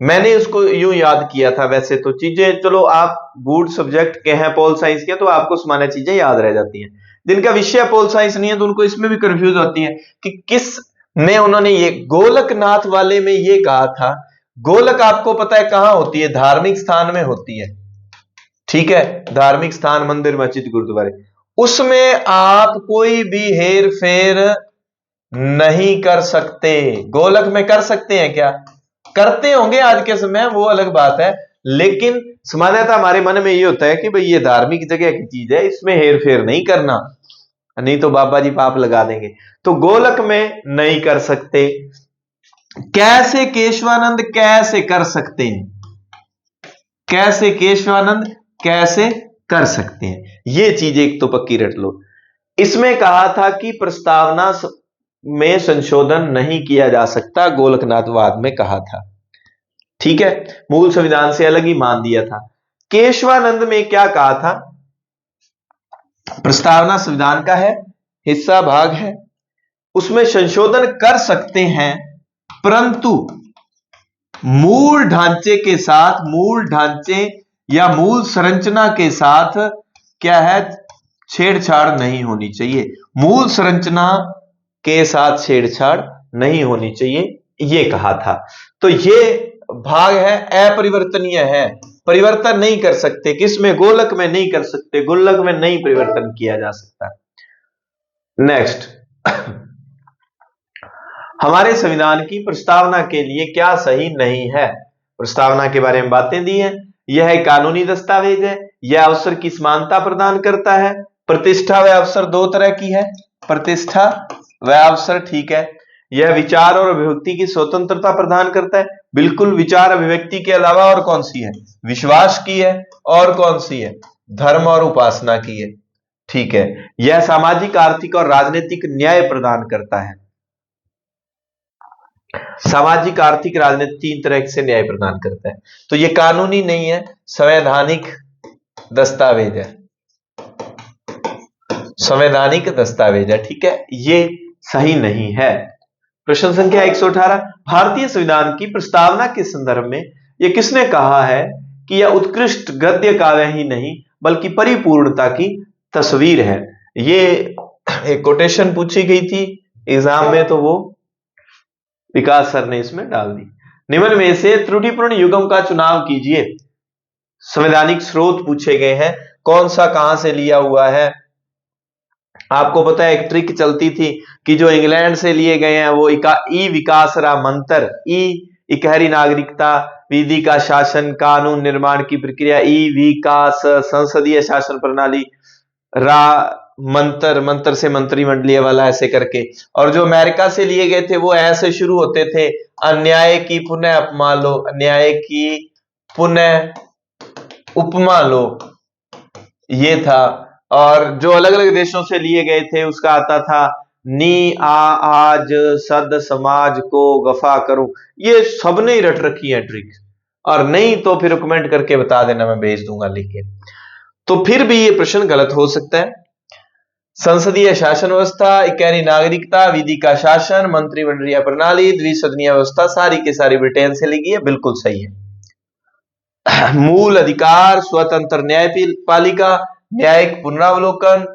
मैंने उसको यूं याद किया था। वैसे तो चीजें, चलो आप गुड सब्जेक्ट के हैं, पॉल साइंस के, तो आपको सामान्य चीजें याद रह जाती हैं, जिनका विषय पोल साइंस नहीं है तो उनको इसमें भी कंफ्यूज होती है कि किस में उन्होंने ये गोलकनाथ वाले में ये कहा था। गोलक आपको पता है कहां होती है? धार्मिक स्थान में होती है, ठीक है, धार्मिक स्थान, मंदिर, मस्जिद, गुरुद्वारे, उसमें आप कोई भी हेर फेर नहीं कर सकते। गोलक में कर सकते हैं क्या? करते होंगे आज के समय, वो अलग बात है, लेकिन सामान्यतः हमारे मन में ये होता है कि भाई ये धार्मिक जगह की चीज है, इसमें हेर फेर नहीं करना, नहीं तो बाबा जी पाप लगा देंगे। तो गोलक में नहीं कर सकते। कैसे केशवानंद कैसे कर सकते हैं? कैसे केशवानंद कैसे कर सकते हैं? ये चीज एक तो पक्की रट लो। इसमें कहा था कि प्रस्तावना में संशोधन नहीं किया जा सकता, गोलकनाथवाद में कहा था, ठीक है, मूल संविधान से अलग ही मान दिया था। केशवानंद में क्या कहा था? प्रस्तावना संविधान का है, हिस्सा भाग है, उसमें संशोधन कर सकते हैं, परंतु मूल ढांचे के साथ, मूल ढांचे या मूल संरचना के साथ क्या है? छेड़छाड़ नहीं होनी चाहिए। मूल संरचना के साथ छेड़छाड़ नहीं होनी चाहिए, यह कहा था। तो यह भाग है, अपरिवर्तनीय है, परिवर्तन नहीं कर सकते। किसमें? गोलक में नहीं कर सकते, गोलक में नहीं परिवर्तन किया जा सकता। नेक्स्ट, हमारे संविधान की प्रस्तावना के लिए क्या सही नहीं है? प्रस्तावना के बारे में बातें दी हैं। यह एक कानूनी दस्तावेज है, यह अवसर की समानता प्रदान करता है। प्रतिष्ठा व अवसर दो तरह की है, प्रतिष्ठा व अवसर, ठीक है। यह विचार और अभिव्यक्ति की स्वतंत्रता प्रदान करता है, बिल्कुल। विचार अभिव्यक्ति के अलावा और कौन सी है? विश्वास की है, और कौन सी है? धर्म और उपासना की है, ठीक है। यह सामाजिक, आर्थिक और राजनीतिक न्याय प्रदान करता है। सामाजिक, आर्थिक, राजनीतिक, तीन तरह से न्याय प्रदान करता है। तो यह कानूनी नहीं है, संवैधानिक दस्तावेज है, संवैधानिक दस्तावेज है, ठीक है, ये सही नहीं है। प्रश्न संख्या 118, भारतीय संविधान की प्रस्तावना के संदर्भ में यह किसने कहा है कि यह उत्कृष्ट गद्य काव्य ही नहीं बल्कि परिपूर्णता की तस्वीर है? ये एक कोटेशन पूछी गई थी एग्जाम में, तो वो विकास सर ने इसमें डाल दी। निम्न में से त्रुटिपूर्ण युग्म का चुनाव कीजिए। संवैधानिक स्रोत पूछे गए हैं, कौन सा कहां से लिया हुआ है? आपको पता है एक ट्रिक चलती थी कि जो इंग्लैंड से लिए गए हैं वो ई विकास रा मंत्र, ई इकहरी नागरिकता, विधि का शासन, कानून निर्माण की प्रक्रिया, ई विकास, संसदीय शासन प्रणाली, रा मंत्र, मंत्र से मंत्रिमंडलीय वाला, ऐसे करके। और जो अमेरिका से लिए गए थे वो ऐसे शुरू होते थे, अन्याय की पुनः उपमा लो, अन्याय की पुनः उपमा लो, ये था। और जो अलग अलग देशों से लिए गए थे उसका आता था नी आ आज सद समाज को गफा करूं। ये सबने ही रट रखी है ट्रिक, और नहीं तो फिर कमेंट करके बता देना, मैं भेज दूंगा लिख के। तो फिर भी ये प्रश्न गलत हो सकता है। संसदीय शासन व्यवस्था, इकहरी नागरिकता, विधि का शासन, मंत्रिमंडलीय प्रणाली, द्विसदनीय व्यवस्था, सारी के सारी ब्रिटेन से ली गई है, बिल्कुल सही है। मूल अधिकार, स्वतंत्र न्यायपालिका, न्यायिक पुनरावलोकन,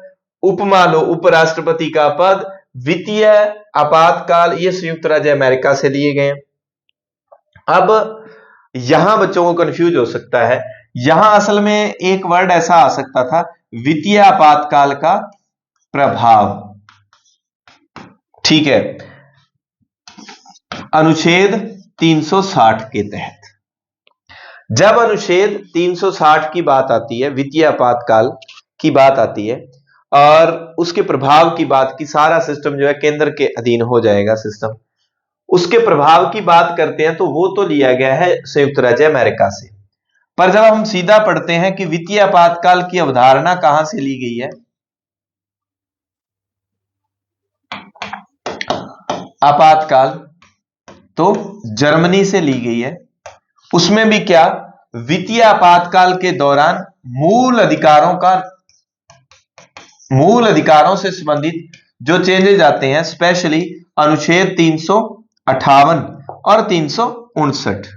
उपमा लो, उपराष्ट्रपति का पद, वित्तीय आपातकाल, ये संयुक्त राज्य अमेरिका से लिए गए। अब यहां बच्चों को कंफ्यूज हो सकता है, यहां असल में एक वर्ड ऐसा आ सकता था, वित्तीय आपातकाल का प्रभाव, ठीक है, अनुच्छेद 360 के तहत। जब अनुच्छेद 360 की बात आती है, वित्तीय आपातकाल की बात आती है और उसके प्रभाव की बात की, सारा सिस्टम जो है केंद्र के अधीन हो जाएगा सिस्टम, उसके प्रभाव की बात करते हैं तो वो तो लिया गया है संयुक्त राज्य अमेरिका से। पर जब हम सीधा पढ़ते हैं कि वित्तीय आपातकाल की अवधारणा कहां से ली गई है, आपातकाल तो जर्मनी से ली गई है। उसमें भी क्या, वित्तीय आपातकाल के दौरान मूल अधिकारों से संबंधित जो चेंजेस आते हैं, स्पेशली अनुच्छेद 358 और 359,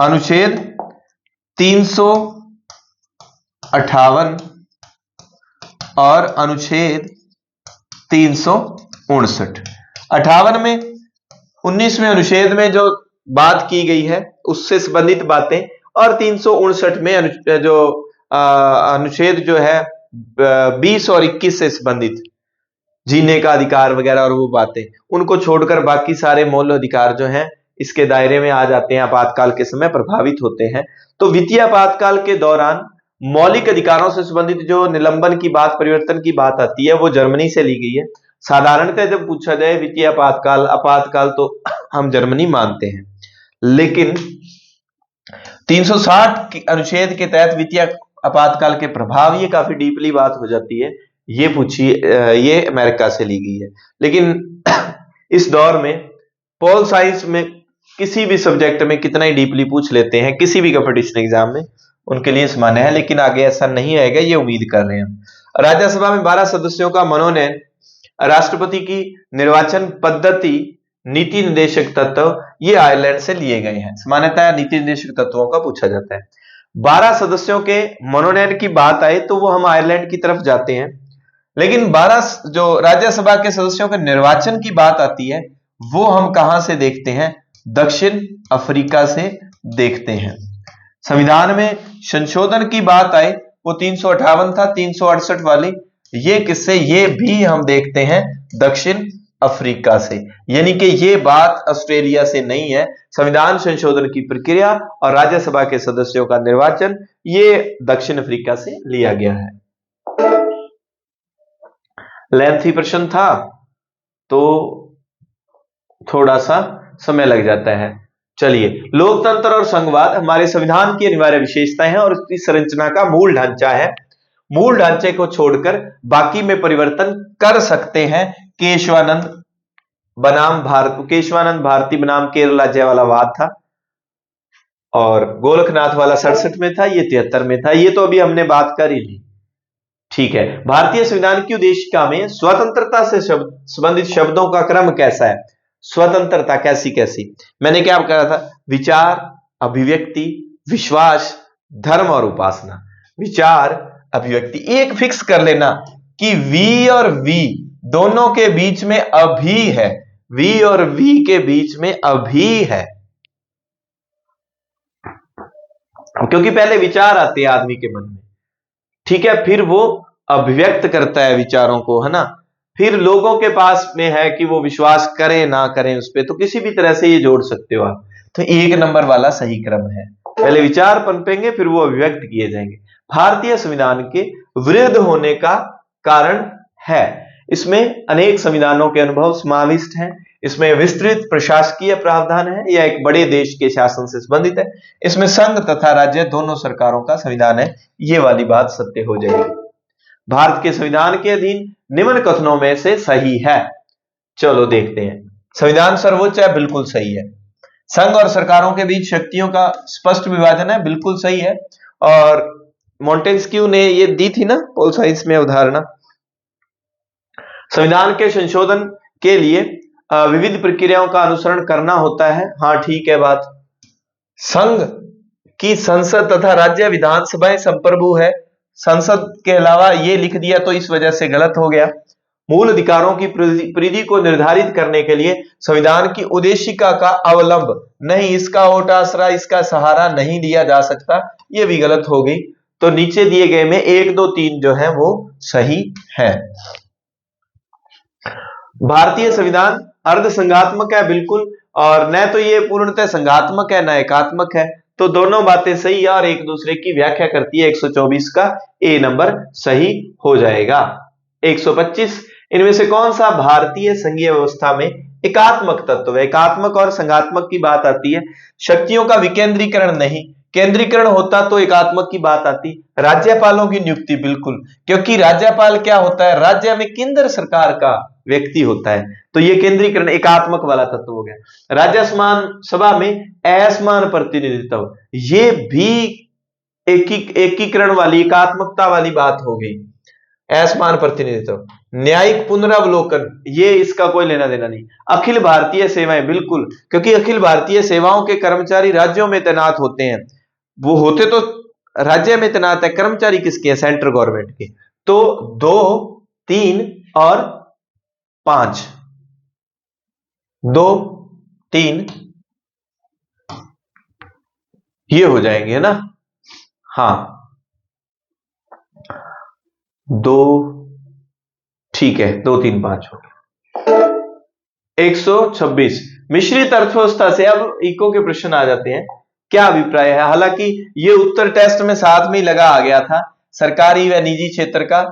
अनुच्छेद 358 और अनुच्छेद 359। 58 में 19वें अनुच्छेद में जो बात की गई है उससे संबंधित बातें, और 359 में अनुच्छेद जो है 20 और 21 से संबंधित जीने का अधिकार वगैरह और वो बातें, उनको छोड़कर बाकी सारे मौलिक अधिकार जो हैं इसके दायरे में आ जाते हैं, आपातकाल के समय प्रभावित होते हैं। तो वित्तीय आपातकाल के दौरान मौलिक अधिकारों से संबंधित जो निलंबन की बात, परिवर्तन की बात आती है, वो जर्मनी से ली गई है। साधारणतः जब पूछा जाए वित्तीय आपातकाल, आपातकाल तो हम जर्मनी मानते हैं, लेकिन 360 अनुच्छेद के तहत वित्तीय आपातकाल के प्रभाव, ये काफी डीपली बात हो जाती है, ये ये अमेरिका से ली गई है। लेकिन इस दौर में पॉल साइंस में किसी भी सब्जेक्ट में कितना ही डीपली पूछ लेते हैं, किसी भी कंपटीशन एग्जाम में उनके लिए सामान्य है, लेकिन आगे ऐसा नहीं आएगा, ये उम्मीद कर रहे हैं। राज्यसभा में 12 सदस्यों का मनोनयन, राष्ट्रपति की निर्वाचन पद्धति, नीति निर्देशक तत्व, ये आयरलैंड से लिए गए हैं। सामान्यतः नीति निर्देशक तत्वों का पूछा जाता है। 12 सदस्यों के मनोनयन की बात आए तो वो हम आयरलैंड की तरफ जाते हैं, लेकिन 12 जो राज्यसभा के सदस्यों के निर्वाचन की बात आती है वो हम कहां से देखते हैं? दक्षिण अफ्रीका से देखते हैं। संविधान में संशोधन की बात आए वो 358 था, 368 वाली, ये किससे? ये भी हम देखते हैं दक्षिण अफ्रीका से, यानी कि ये बात ऑस्ट्रेलिया से नहीं है। संविधान संशोधन की प्रक्रिया और राज्यसभा के सदस्यों का निर्वाचन ये दक्षिण अफ्रीका से लिया गया है। लेंथी प्रश्न था तो थोड़ा सा समय लग जाता है। चलिए, लोकतंत्र और संघवाद हमारे संविधान की अनिवार्य विशेषताएं हैं और इसकी संरचना का मूल ढांचा है। मूल ढांचे को छोड़कर बाकी में परिवर्तन कर सकते हैं। केशवानंद भारती बनाम केरल राज्य वाला वाद था, और गोरखनाथ वाला 67 में था, ये 73 में था, ये तो अभी हमने बात कर ही ली। ठीक है, भारतीय संविधान की उद्देशिका में स्वतंत्रता से संबंधित शब्दों का क्रम कैसा है? स्वतंत्रता कैसी कैसी? मैंने क्या कहा था? विचार, अभिव्यक्ति, विश्वास, धर्म और उपासना। विचार, अभिव्यक्ति, एक फिक्स कर लेना कि वी और वी दोनों के बीच में अभी है, वी और वी के बीच में अभी है, क्योंकि पहले विचार आते हैं आदमी के मन में, ठीक है, फिर वो अभिव्यक्त करता है विचारों को, है ना, फिर लोगों के पास में है कि वो विश्वास करें ना करें उस पर, तो किसी भी तरह से ये जोड़ सकते हो आप। तो 1 नंबर वाला सही क्रम है, पहले विचार पनपेंगे फिर वो अभिव्यक्त किए जाएंगे। भारतीय संविधान के विरुद्ध होने का कारण है, इसमें अनेक संविधानों के अनुभव समाविष्ट हैं, इसमें विस्तृत प्रशासकीय प्रावधान है, यह एक बड़े देश के शासन से संबंधित है, इसमें संघ तथा राज्य दोनों सरकारों का संविधान है, ये वाली बात सत्य हो जाएगी। भारत के संविधान के अधीन निम्न कथनों में से सही है। चलो देखते हैं। संविधान सर्वोच्च है, बिल्कुल सही है। संघ और सरकारों के बीच शक्तियों का स्पष्ट विभाजन है, बिल्कुल सही है। और मॉन्टेस्क्यू ने ये दी थी ना पोल साइंस में अवधारणा। संविधान के संशोधन के लिए विविध प्रक्रियाओं का अनुसरण करना होता है, हाँ ठीक है बात। संघ की संसद तथा राज्य विधानसभाएं संप्रभु है, संसद के अलावा ये लिख दिया तो इस वजह से गलत हो गया। मूल अधिकारों की परिधि को निर्धारित करने के लिए संविधान की उद्देशिका का अवलंब नहीं, इसका ओट आसरा, इसका सहारा नहीं लिया जा सकता, ये भी गलत हो गई। तो नीचे दिए गए में 1, 2, 3 जो है वो सही है। भारतीय संविधान अर्ध संघात्मक है, बिल्कुल, और न तो ये पूर्णतः संघात्मक है न एकात्मक है, तो दोनों बातें सही है और एक दूसरे की व्याख्या करती है। 124 का ए नंबर सही हो जाएगा। 125, इनमें से कौन सा भारतीय संघीय व्यवस्था में एकात्मक तत्व है? एकात्मक और संघात्मक की बात आती है, शक्तियों का विकेंद्रीकरण नहीं, केंद्रीकरण होता तो एकात्मक की बात आती। राज्यपालों की नियुक्ति, बिल्कुल, क्योंकि राज्यपाल क्या होता है? राज्य में केंद्र सरकार का व्यक्ति होता है, तो ये केंद्रीकरण एकात्मक वाला तत्व हो गया। राज्यसभा में असमान प्रतिनिधित्व, ये भी एकीकरण वाली, एकात्मकता वाली बात हो गई। असमान प्रतिनिधित्व। न्यायिक पुनरावलोकन, ये इसका कोई लेना देना नहीं। अखिल भारतीय सेवाएं, बिल्कुल, क्योंकि अखिल भारतीय सेवाओं के कर्मचारी राज्यों में तैनात होते हैं, वो होते तो राज्य में तैनात है, कर्मचारी किसके हैं? सेंट्रल गवर्नमेंट के, तो 2, 3 और 5, 2, 3 ये हो जाएंगे, है ना। हाँ 2, ठीक है, 2, 3, 5 हो गया। 126 मिश्रित अर्थव्यवस्था से अब इको के प्रश्न आ जाते हैं। क्या अभिप्राय है? हालांकि ये उत्तर टेस्ट में साथ में ही लगा आ गया था, सरकारी व निजी क्षेत्र का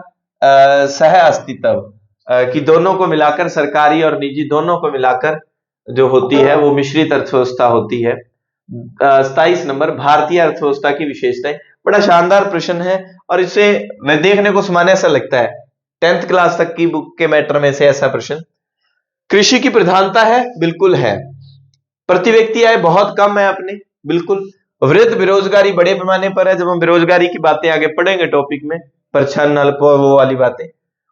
सह अस्तित्व, कि दोनों को मिलाकर, सरकारी और निजी दोनों को मिलाकर जो होती है वो मिश्रित अर्थव्यवस्था होती है। 27 नंबर, भारतीय अर्थव्यवस्था की विशेषताएं। बड़ा शानदार प्रश्न है और इसे मैं देखने को सामान्य ऐसा लगता है 10th क्लास तक की बुक के मैटर में से ऐसा प्रश्न। कृषि की प्रधानता है, बिल्कुल है। प्रति व्यक्ति आय बहुत कम है अपने, बिल्कुल। वृद्ध बेरोजगारी बड़े पैमाने पर है, जब हम बेरोजगारी की बातें आगे पढ़ेंगे टॉपिक में, परछन अल्प वो वाली बातें।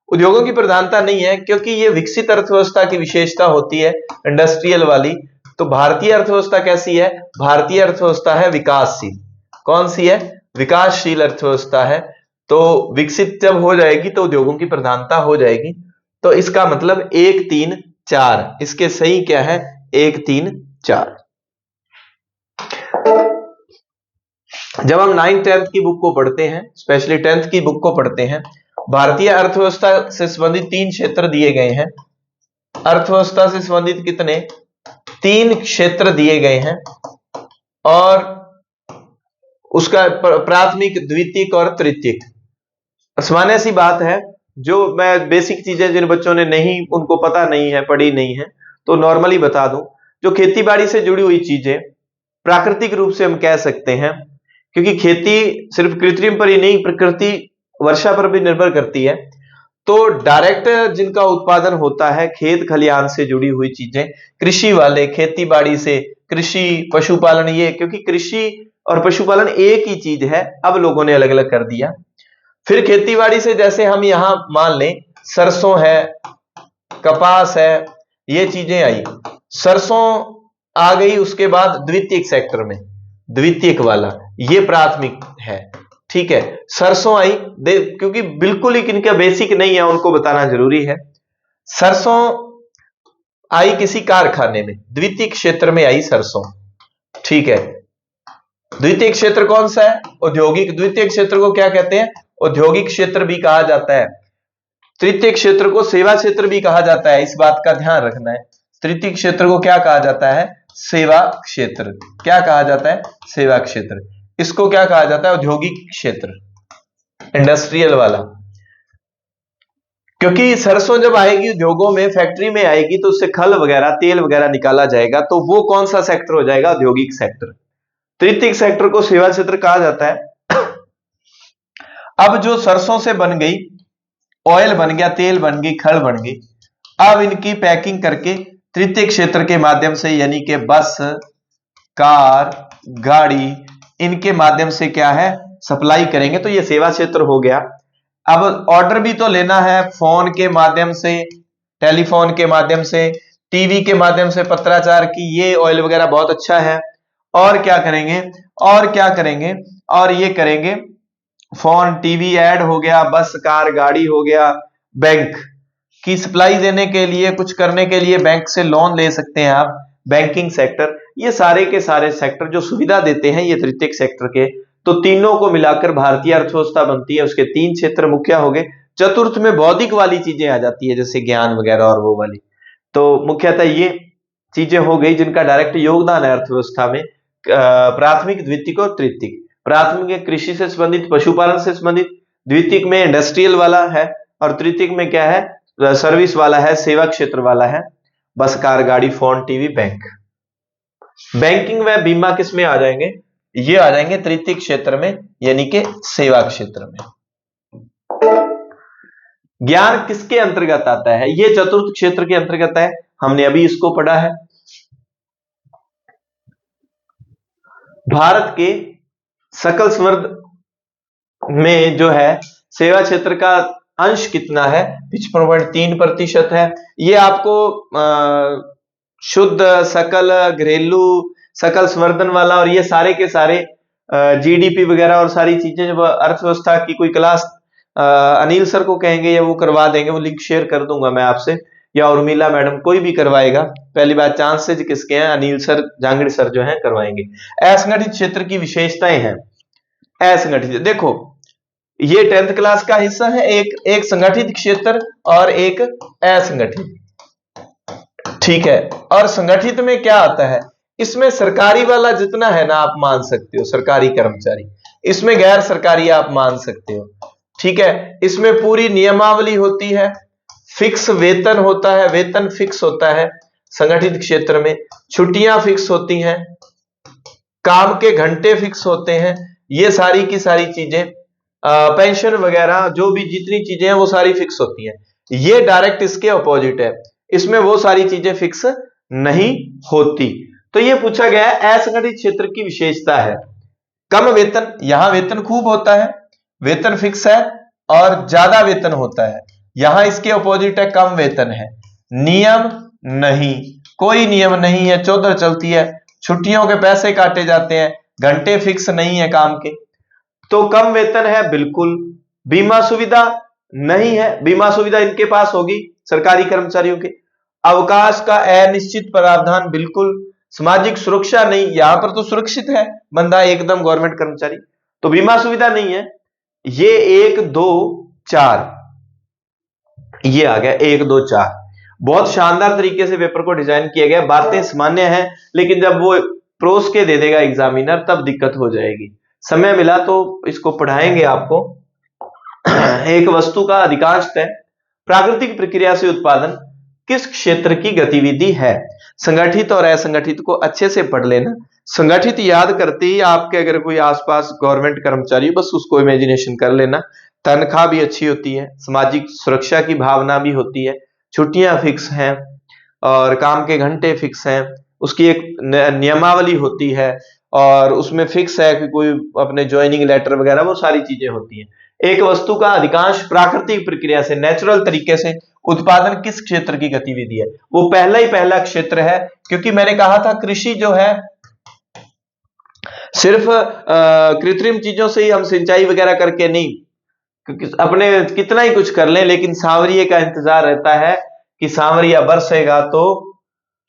उद्योगों की प्रधानता नहीं है क्योंकि ये विकसित अर्थव्यवस्था की विशेषता होती है, इंडस्ट्रियल वाली। तो भारतीय अर्थव्यवस्था कैसी है? भारतीय अर्थव्यवस्था है विकासशील। कौन सी है? विकासशील अर्थव्यवस्था है। तो विकसित जब हो जाएगी तो उद्योगों की प्रधानता हो जाएगी। तो इसका मतलब 1, 3, 4, इसके सही क्या है? 1, 3, 4। जब हम 9th 10th की बुक को पढ़ते हैं, स्पेशली 10th की बुक को पढ़ते हैं, भारतीय अर्थव्यवस्था से संबंधित 3 क्षेत्र दिए गए हैं। अर्थव्यवस्था से संबंधित कितने? 3 क्षेत्र दिए गए हैं और उसका प्राथमिक, द्वितीयक और तृतीयक। सामान्य सी बात है, जो मैं बेसिक चीजें जिन बच्चों ने नहीं, उनको पता नहीं है, पढ़ी नहीं है, तो नॉर्मली बता दूं। जो खेतीबाड़ी से जुड़ी हुई चीजें प्राकृतिक रूप से हम कह सकते हैं, क्योंकि खेती सिर्फ कृत्रिम पर ही नहीं, प्रकृति वर्षा पर भी निर्भर करती है। तो डायरेक्ट जिनका उत्पादन होता है खेत खलिहान से जुड़ी हुई चीजें, कृषि वाले, खेती बाड़ी से, कृषि पशुपालन, ये क्योंकि कृषि और पशुपालन एक ही चीज है, अब लोगों ने अलग अलग कर दिया। फिर खेतीबाड़ी से जैसे हम यहां मान लें सरसों है, कपास है, ये चीजें आई। सरसों आ गई, उसके बाद द्वितीयक सेक्टर में, द्वितीयक वाला ये प्राथमिक है, ठीक है। सरसों आई, क्योंकि बिल्कुल ही इनका बेसिक नहीं है, उनको बताना जरूरी है। सरसों आई किसी कारखाने में, द्वितीयक क्षेत्र में आई सरसों, ठीक है। द्वितीयक क्षेत्र कौन सा है? औद्योगिक। द्वितीयक क्षेत्र को क्या कहते हैं? औद्योगिक क्षेत्र भी कहा जाता है। तृतीयक क्षेत्र को सेवा क्षेत्र भी कहा जाता है, इस बात का ध्यान रखना है। तृतीयक क्षेत्र को क्या कहा जाता है? सेवा क्षेत्र। क्या कहा जाता है? सेवा क्षेत्र। इसको क्या कहा जाता है? औद्योगिक क्षेत्र, इंडस्ट्रियल वाला। क्योंकि सरसों जब आएगी उद्योगों में, फैक्ट्री में आएगी, तो उससे खल वगैरह, तेल वगैरह निकाला जाएगा, तो वो कौन सा सेक्टर हो जाएगा? औद्योगिक सेक्टर। तृतीयक सेक्टर को सेवा क्षेत्र कहा जाता है। अब जो सरसों से बन गई, ऑयल बन गया, तेल बन गई, खल बन गई, अब इनकी पैकिंग करके तृतीयक क्षेत्र के माध्यम से, यानी कि बस, कार, गाड़ी, इनके माध्यम से क्या है? सप्लाई करेंगे, तो ये सेवा क्षेत्र हो गया। अब ऑर्डर भी तो लेना है, फोन के माध्यम से, टेलीफोन के माध्यम से, टीवी के माध्यम से पत्राचार की, ये ऑयल वगैरह बहुत अच्छा है। और क्या करेंगे? और क्या करेंगे? और ये करेंगे, फोन, टीवी ऐड हो गया, बस, कार, गाड़ी हो गया। बैंक की सप्लाई देने के लिए, कुछ करने के लिए बैंक से लोन ले सकते हैं आप, बैंकिंग सेक्टर। ये सारे के सारे सेक्टर जो सुविधा देते हैं, ये तृतीयक सेक्टर के। तो तीनों को मिलाकर भारतीय अर्थव्यवस्था बनती है। उसके 3 क्षेत्र मुख्य हो गए। चतुर्थ में बौद्धिक वाली चीजें आ जाती है, जैसे ज्ञान वगैरह और वो वाली। तो मुख्यतः ये चीजें हो गई जिनका डायरेक्ट योगदान है अर्थव्यवस्था में। प्राथमिक, द्वितीयक और तृतीयक। प्राथमिक में कृषि से संबंधित, पशुपालन से संबंधित, द्वितीयक में इंडस्ट्रियल वाला है, और तृतीयक में क्या है? सर्विस वाला है, सेवा क्षेत्र वाला है, बस, कार, गाड़ी, फोन, टीवी, बैंक। बैंकिंग व बीमा किस में आ जाएंगे? ये आ जाएंगे तृतीयक क्षेत्र में, यानी कि सेवा क्षेत्र में। ज्ञान किसके अंतर्गत आता है? ये चतुर्थ क्षेत्र के अंतर्गत है, हमने अभी इसको पढ़ा है। भारत के सकल समृद्ध में जो है सेवा क्षेत्र का अंश कितना है? 55.3% है। ये आपको शुद्ध, सकल, घरेलू, सकल संवर्धन वाला, और ये सारे के सारे जीडीपी वगैरह और सारी चीजें, जब अर्थव्यवस्था की कोई क्लास अनिल सर को कहेंगे या वो करवा देंगे, वो लिंक शेयर कर दूंगा मैं आपसे, या उर्मिला मैडम, कोई भी करवाएगा। पहली बात चांसेज किसके हैं, अनिल सर, जांगड़ी सर जो है करवाएंगे। असंगठित क्षेत्र की विशेषताएं हैं। असंगठित, देखो ये 10th क्लास का हिस्सा है, एक संगठित क्षेत्र और एक असंगठित, ठीक है। और संगठित में क्या आता है, इसमें सरकारी वाला जितना है ना आप मान सकते हो, सरकारी कर्मचारी, इसमें गैर सरकारी आप मान सकते हो, ठीक है। इसमें पूरी नियमावली होती है, फिक्स वेतन होता है, वेतन फिक्स होता है संगठित क्षेत्र में, छुट्टियां फिक्स होती हैं, काम के घंटे फिक्स होते हैं, ये सारी की सारी चीजें, पेंशन वगैरह जो भी जितनी चीजें हैं वो सारी फिक्स होती हैं। ये डायरेक्ट इसके अपोजिट है, इसमें वो सारी चीजें फिक्स नहीं होती। तो ये पूछा गया है असंगठित क्षेत्र की विशेषता है कम वेतन, यहां वेतन खूब होता है, वेतन फिक्स है और ज्यादा वेतन होता है। यहां इसके अपोजिट है, कम वेतन है, नियम नहीं, कोई नियम नहीं है, चौधर चलती है, छुट्टियों के पैसे काटे जाते हैं, घंटे फिक्स नहीं है काम के। तो कम वेतन है बिल्कुल, बीमा सुविधा नहीं है, बीमा सुविधा इनके पास होगी सरकारी कर्मचारियों के, अवकाश का अनिश्चित प्रावधान बिल्कुल, सामाजिक सुरक्षा नहीं, यहां पर तो सुरक्षित है बंदा एकदम गवर्नमेंट कर्मचारी, तो बीमा सुविधा नहीं है। ये 1 2 4, ये आ गया 1 2 4, बहुत शानदार तरीके से पेपर को डिजाइन किया गया, बातें सामान्य है, लेकिन जब वो प्रोस के दे देगा एग्जामिनर तब दिक्कत हो जाएगी। समय मिला तो इसको पढ़ाएंगे आपको। एक वस्तु का अधिकांशतः प्राकृतिक प्रक्रिया से उत्पादन किस क्षेत्र की गतिविधि है। संगठित और असंगठित को अच्छे से पढ़ लेना। संगठित याद करते ही आपके अगर कोई आसपास गवर्नमेंट कर्मचारी, बस उसको इमेजिनेशन कर लेना, तनख्वाह भी अच्छी होती है, सामाजिक सुरक्षा की भावना भी होती है, छुट्टियां फिक्स हैं और काम के घंटे फिक्स हैं, उसकी एक नियमावली होती है और उसमें फिक्स है कि कोई अपने ज्वाइनिंग लेटर वगैरह वो सारी चीजें होती हैं। एक वस्तु का अधिकांश प्राकृतिक प्रक्रिया से, नेचुरल तरीके से उत्पादन किस क्षेत्र की गतिविधि है, वो पहला ही पहला क्षेत्र है, क्योंकि मैंने कहा था कृषि जो है सिर्फ कृत्रिम चीजों से ही हम सिंचाई वगैरह करके नहीं, क्योंकि अपने कितना ही कुछ कर लें लेकिन सांवरिये का इंतजार रहता है कि सांवरिया बरसेगा तो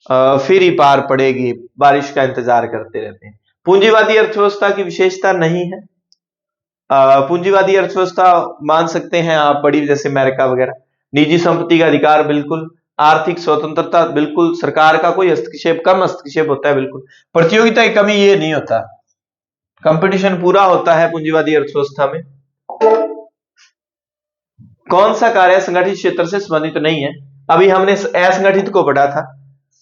फिर ही पार पड़ेगी, बारिश का इंतजार करते रहते हैं। पूंजीवादी अर्थव्यवस्था की विशेषता नहीं है, पूंजीवादी अर्थव्यवस्था मान सकते हैं आप बड़ी, जैसे अमेरिका वगैरह। निजी संपत्ति का अधिकार बिल्कुल, आर्थिक स्वतंत्रता बिल्कुल, सरकार का कोई हस्तक्षेप, कम हस्तक्षेप होता है बिल्कुल, प्रतियोगिता की कमी ये नहीं होता, कंपटीशन पूरा होता है पूंजीवादी अर्थव्यवस्था में। कौन सा कार्य संगठित क्षेत्र से संबंधित नहीं है, अभी हमने असंगठित को पढ़ा था,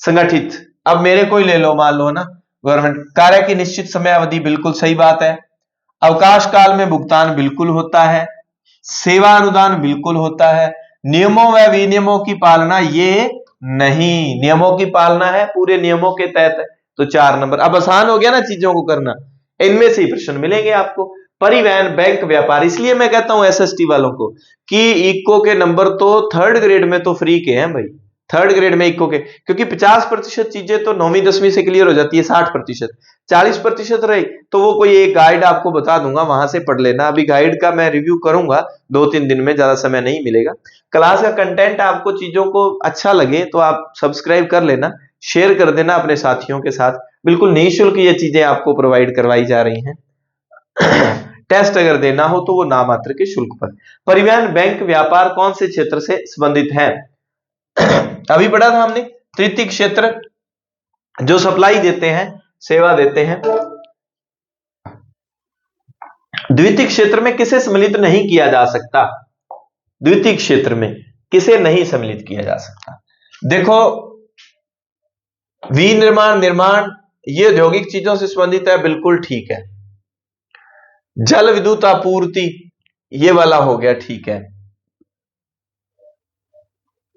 संगठित अब मेरे को ही ले लो, मान लो ना गवर्नमेंट, कार्य की निश्चित समय अवधि बिल्कुल सही बात है, अवकाश काल में भुगतान बिल्कुल होता है, सेवा अनुदान बिल्कुल होता है, नियमों व विनियमों की पालना ये नहीं, नियमों की पालना है, पूरे नियमों के तहत है, तो 4 नंबर। अब आसान हो गया ना चीजों को करना, इनमें से ही प्रश्न मिलेंगे आपको। परिवहन, बैंक, व्यापार, इसलिए मैं कहता हूं एसएसटी वालों को कि इको के नंबर तो 3rd ग्रेड में तो फ्री के हैं भाई, 3rd ग्रेड में इको के, क्योंकि 50% चीजें तो 9वीं 10वीं से क्लियर हो जाती है, 60%, 40% रही तो वो कोई एक गाइड आपको बता दूंगा, वहां से पढ़ लेना। अभी गाइड का मैं रिव्यू करूंगा 2-3 दिन में, ज्यादा समय नहीं मिलेगा। क्लास का कंटेंट आपको चीजों को अच्छा लगे तो आप सब्सक्राइब कर लेना, शेयर कर देना अपने साथियों के साथ, बिल्कुल निःशुल्क ये चीजें आपको प्रोवाइड करवाई जा रही हैं। टेस्ट अगर देना हो तो वो नामात्र के शुल्क पर। परिवहन, बैंक, व्यापार कौन से क्षेत्र से संबंधित है? अभी पढ़ा था हमने, तृतीय क्षेत्र जो सप्लाई देते हैं, सेवा देते हैं। द्वितीय क्षेत्र में किसे सम्मिलित नहीं किया जा सकता? द्वितीय क्षेत्र में किसे नहीं सम्मिलित किया जा सकता? देखो, विनिर्माण, निर्माण, ये औद्योगिक चीजों से संबंधित है, बिल्कुल ठीक है। जल विद्युत आपूर्ति, ये वाला हो गया, ठीक है।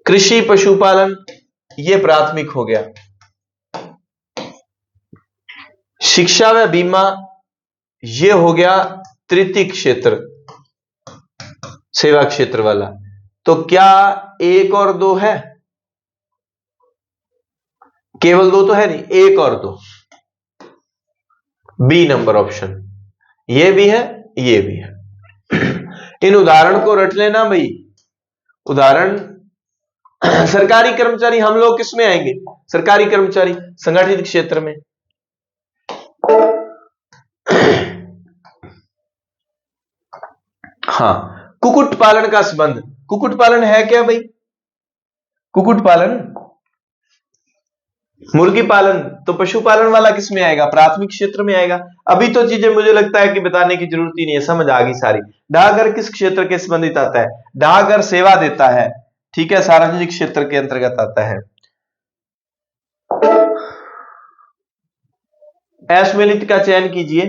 कृषि पशुपालन, ये प्राथमिक हो गया। शिक्षा व बीमा, ये हो गया तृतीय क्षेत्र, सेवा क्षेत्र वाला। तो क्या 1 और 2 है? केवल 2 तो है नहीं, 1 और 2, बी नंबर ऑप्शन, ये भी है, ये भी है। इन उदाहरण को रट लेना भाई। उदाहरण सरकारी कर्मचारी, हम लोग किसमें आएंगे? सरकारी कर्मचारी संगठित क्षेत्र में। हाँ, कुक्कुट पालन का संबंध। कुक्कुट पालन है क्या भाई? कुक्कुट पालन, मुर्गी पालन तो पशुपालन वाला किस में आएगा? प्राथमिक क्षेत्र में आएगा। अभी तो चीजें मुझे लगता है कि बताने की जरूरत ही नहीं है, समझ आ गई सारी। डाकघर किस क्षेत्र के संबंधित आता है? डाकघर सेवा देता है, ठीक है, सार्वजनिक क्षेत्र के अंतर्गत आता है। एस्मेलित का चयन कीजिए,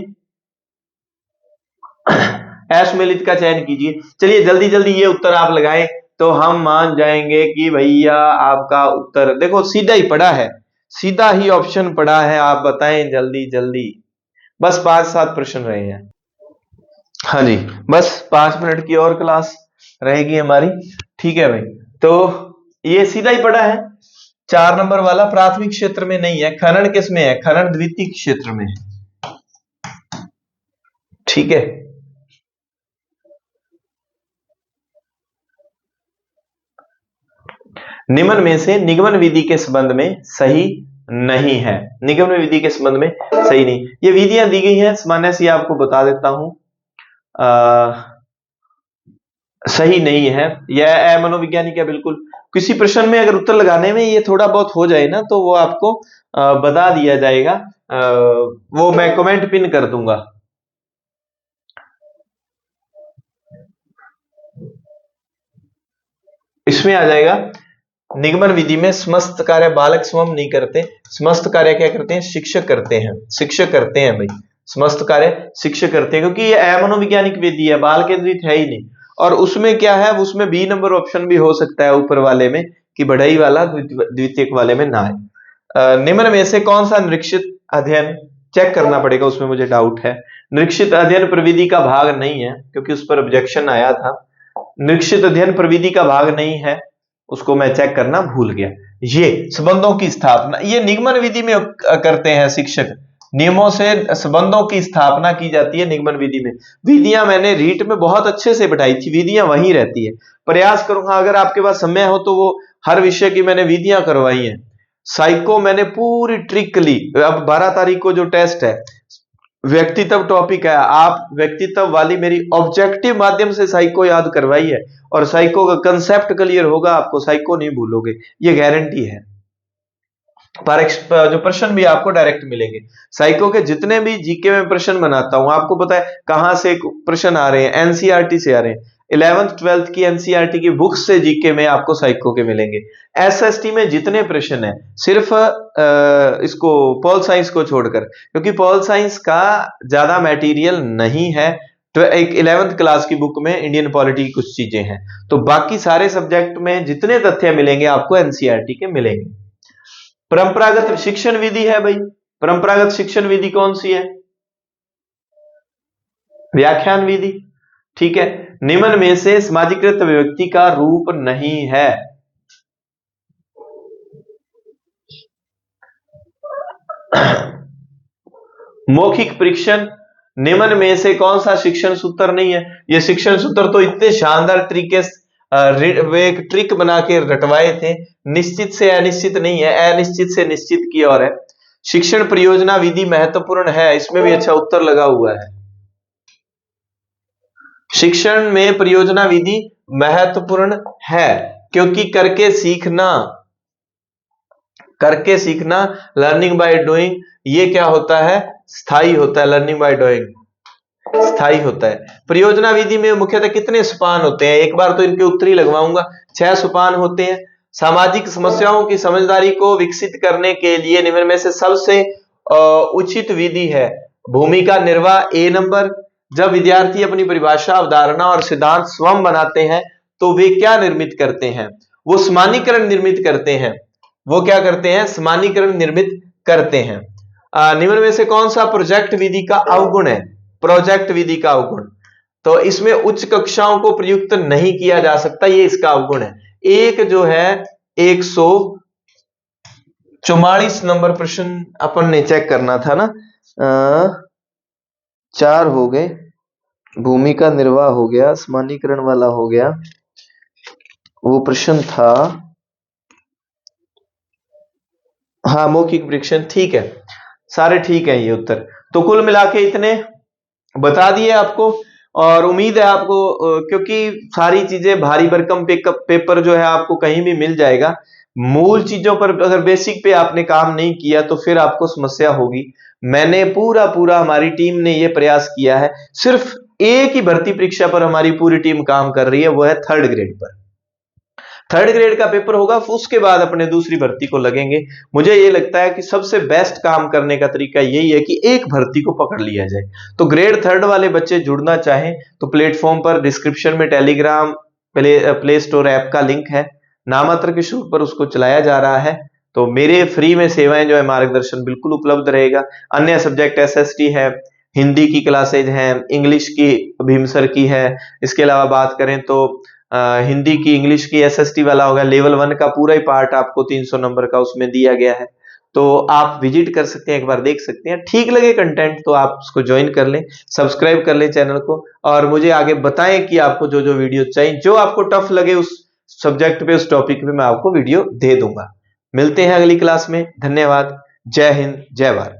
एस्मेलित का चयन कीजिए। चलिए जल्दी जल्दी ये उत्तर आप लगाएं तो हम मान जाएंगे कि भैया आपका उत्तर देखो सीधा ही पड़ा है, सीधा ही ऑप्शन पड़ा है। आप बताएं जल्दी जल्दी, बस 5-7 प्रश्न रहे हैं। हाँ जी, बस 5 मिनट की और क्लास रहेगी हमारी, ठीक है भाई। तो ये सीधा ही पड़ा है, 4 नंबर वाला प्राथमिक क्षेत्र में नहीं है। खनन किस में है? खनन द्वितीयक क्षेत्र में है, ठीक है। निम्न में से निगमन विधि के संबंध में सही नहीं है। निगमन विधि के संबंध में सही नहीं। ये विधियां दी गई हैं, सामान्य से आपको बता देता हूं, सही नहीं है। यह अमनोविज्ञानिक है बिल्कुल। किसी प्रश्न में अगर उत्तर लगाने में ये थोड़ा बहुत हो जाए ना तो वो आपको बता दिया जाएगा, वो मैं कमेंट पिन कर दूंगा। इसमें आ जाएगा निगमन विधि में समस्त कार्य बालक स्वयं नहीं करते, समस्त कार्य क्या करते हैं? शिक्षक करते हैं, शिक्षक करते हैं भाई, समस्त कार्य शिक्षक करते हैं, क्योंकि ये अमनोविज्ञानिक विधि है, बाल केंद्रित है ही नहीं। और उसमें क्या है, उसमें बी नंबर ऑप्शन भी हो सकता है ऊपर वाले में कि बढ़ई वाला द्वितीयक वाले में ना है। निम्न में से कौन सा निरीक्षित अध्ययन, चेक करना पड़ेगा, उसमें मुझे डाउट है। निरीक्षित अध्ययन प्रविधि का भाग नहीं है, क्योंकि उस पर ऑब्जेक्शन आया था। निरीक्षित अध्ययन प्रविधि का भाग नहीं है, उसको मैं चेक करना भूल गया। ये संबंधों की स्थापना, ये निगमन विधि में करते हैं शिक्षक, नियमों से संबंधों की स्थापना की जाती है निगमन विधि में। विधियां मैंने रीट में बहुत अच्छे से बैठाई थी, विधियां वहीं रहती है। प्रयास करूंगा अगर आपके पास समय हो तो वो हर विषय की मैंने विधियां करवाई हैं। साइको मैंने पूरी ट्रिक ली। अब 12 तारीख को जो टेस्ट है, व्यक्तित्व टॉपिक है, आप व्यक्तित्व वाली मेरी ऑब्जेक्टिव माध्यम से साइको याद करवाई है, और साइको का कंसेप्ट क्लियर होगा आपको, साइको नहीं भूलोगे, ये गारंटी है। पर जो प्रश्न भी आपको डायरेक्ट मिलेंगे, साइको के जितने भी जीके में प्रश्न बनाता हूं, आपको पता है कहां से प्रश्न आ रहे हैं? एनसीईआरटी से आ रहे हैं। 11th 12th की एनसीईआरटी की बुक्स से जीके में आपको साइको के मिलेंगे। एसएसटी में जितने प्रश्न हैं, सिर्फ इसको पॉल साइंस को छोड़कर, क्योंकि पॉल साइंस का ज्यादा मटेरियल नहीं है, तो एक 11th क्लास की बुक में इंडियन पॉलिटी की कुछ चीजें हैं, तो बाकी सारे सब्जेक्ट में जितने तथ्य मिलेंगे आपको एनसीईआरटी के मिलेंगे। परंपरागत शिक्षण विधि है भाई, परंपरागत शिक्षण विधि कौन सी है? व्याख्यान विधि, ठीक है। निम्न में से समाजीकृत व्यक्ति का रूप नहीं है। मौखिक परीक्षण, निम्न में से कौन सा शिक्षण सूत्र नहीं है? ये शिक्षण सूत्र तो इतने शानदार तरीके से एक ट्रिक बना के रटवाए थे। निश्चित से अनिश्चित नहीं है, अनिश्चित से निश्चित की ओर है। शिक्षण परियोजना विधि महत्वपूर्ण है, इसमें भी अच्छा उत्तर लगा हुआ है। शिक्षण में परियोजना विधि महत्वपूर्ण है, क्योंकि करके सीखना लर्निंग बाय डूइंग, ये क्या होता है? स्थायी होता है। लर्निंग बाय डूइंग स्थायी होता है। परियोजना विधि में मुख्यतः कितने सोपान होते हैं? एक बार तो इनके उत्तर ही लगवाऊंगा। 6 सोपान होते हैं। सामाजिक समस्याओं की समझदारी को विकसित करने के लिए निम्न में से सबसे उचित विधि है भूमिका निर्वाह, ए नंबर। जब विद्यार्थी अपनी परिभाषा, अवधारणा और सिद्धांत स्वयं बनाते हैं तो वे क्या निर्मित करते हैं? वो समानीकरण निर्मित करते हैं। वो क्या करते हैं? समानीकरण निर्मित करते हैं। निम्न में से कौन सा प्रोजेक्ट विधि का अवगुण है? प्रोजेक्ट विधि का अवगुण, तो इसमें उच्च कक्षाओं को प्रयुक्त नहीं किया जा सकता, ये इसका अवगुण है। एक जो है 144 नंबर प्रश्न अपन ने चेक करना था ना, 4 हो गए, भूमिका निर्वाह हो गया, समानीकरण वाला हो गया, वो प्रश्न था। हाँ, मौखिक परीक्षण, ठीक है, सारे ठीक है ये उत्तर। तो कुल मिला के इतने बता दिए आपको, और उम्मीद है आपको, क्योंकि सारी चीजें भारी भरकम पेपर जो है आपको कहीं भी मिल जाएगा। मूल चीजों पर अगर बेसिक पे आपने काम नहीं किया तो फिर आपको समस्या होगी। मैंने पूरा पूरा, हमारी टीम ने ये प्रयास किया है, सिर्फ एक ही भर्ती परीक्षा पर हमारी पूरी टीम काम कर रही है, वो है थर्ड ग्रेड पर। थर्ड ग्रेड का पेपर होगा, उसके बाद अपने दूसरी भर्ती को लगेंगे। मुझे ये लगता है कि सबसे बेस्ट काम करने का तरीका यही है कि एक भर्ती को पकड़ लिया जाए। तो ग्रेड थर्ड वाले बच्चे जुड़ना चाहें तो प्लेटफॉर्म पर डिस्क्रिप्शन में टेलीग्राम प्ले स्टोर ऐप का लिंक है, नामात्र के शुल्क पर उसको चलाया जा रहा है। तो मेरे फ्री में सेवाएं जो है, मार्गदर्शन बिल्कुल उपलब्ध रहेगा। अन्य सब्जेक्ट एसएसटी है, हिंदी की क्लासेज हैं, इंग्लिश की भीमसर की है। इसके अलावा बात करें तो हिंदी की, इंग्लिश की एसएसटी वाला होगा, लेवल 1 का पूरा ही पार्ट आपको 300 नंबर का उसमें दिया गया है। तो आप विजिट कर सकते हैं, एक बार देख सकते हैं, ठीक लगे कंटेंट तो आप उसको ज्वाइन कर लें, सब्सक्राइब कर लें चैनल को, और मुझे आगे बताएं कि आपको जो जो वीडियो चाहिए, जो आपको टफ लगे उस सब्जेक्ट पे, उस टॉपिक पे मैं आपको वीडियो दे दूंगा। मिलते हैं अगली क्लास में। धन्यवाद। जय हिंद, जय भारत।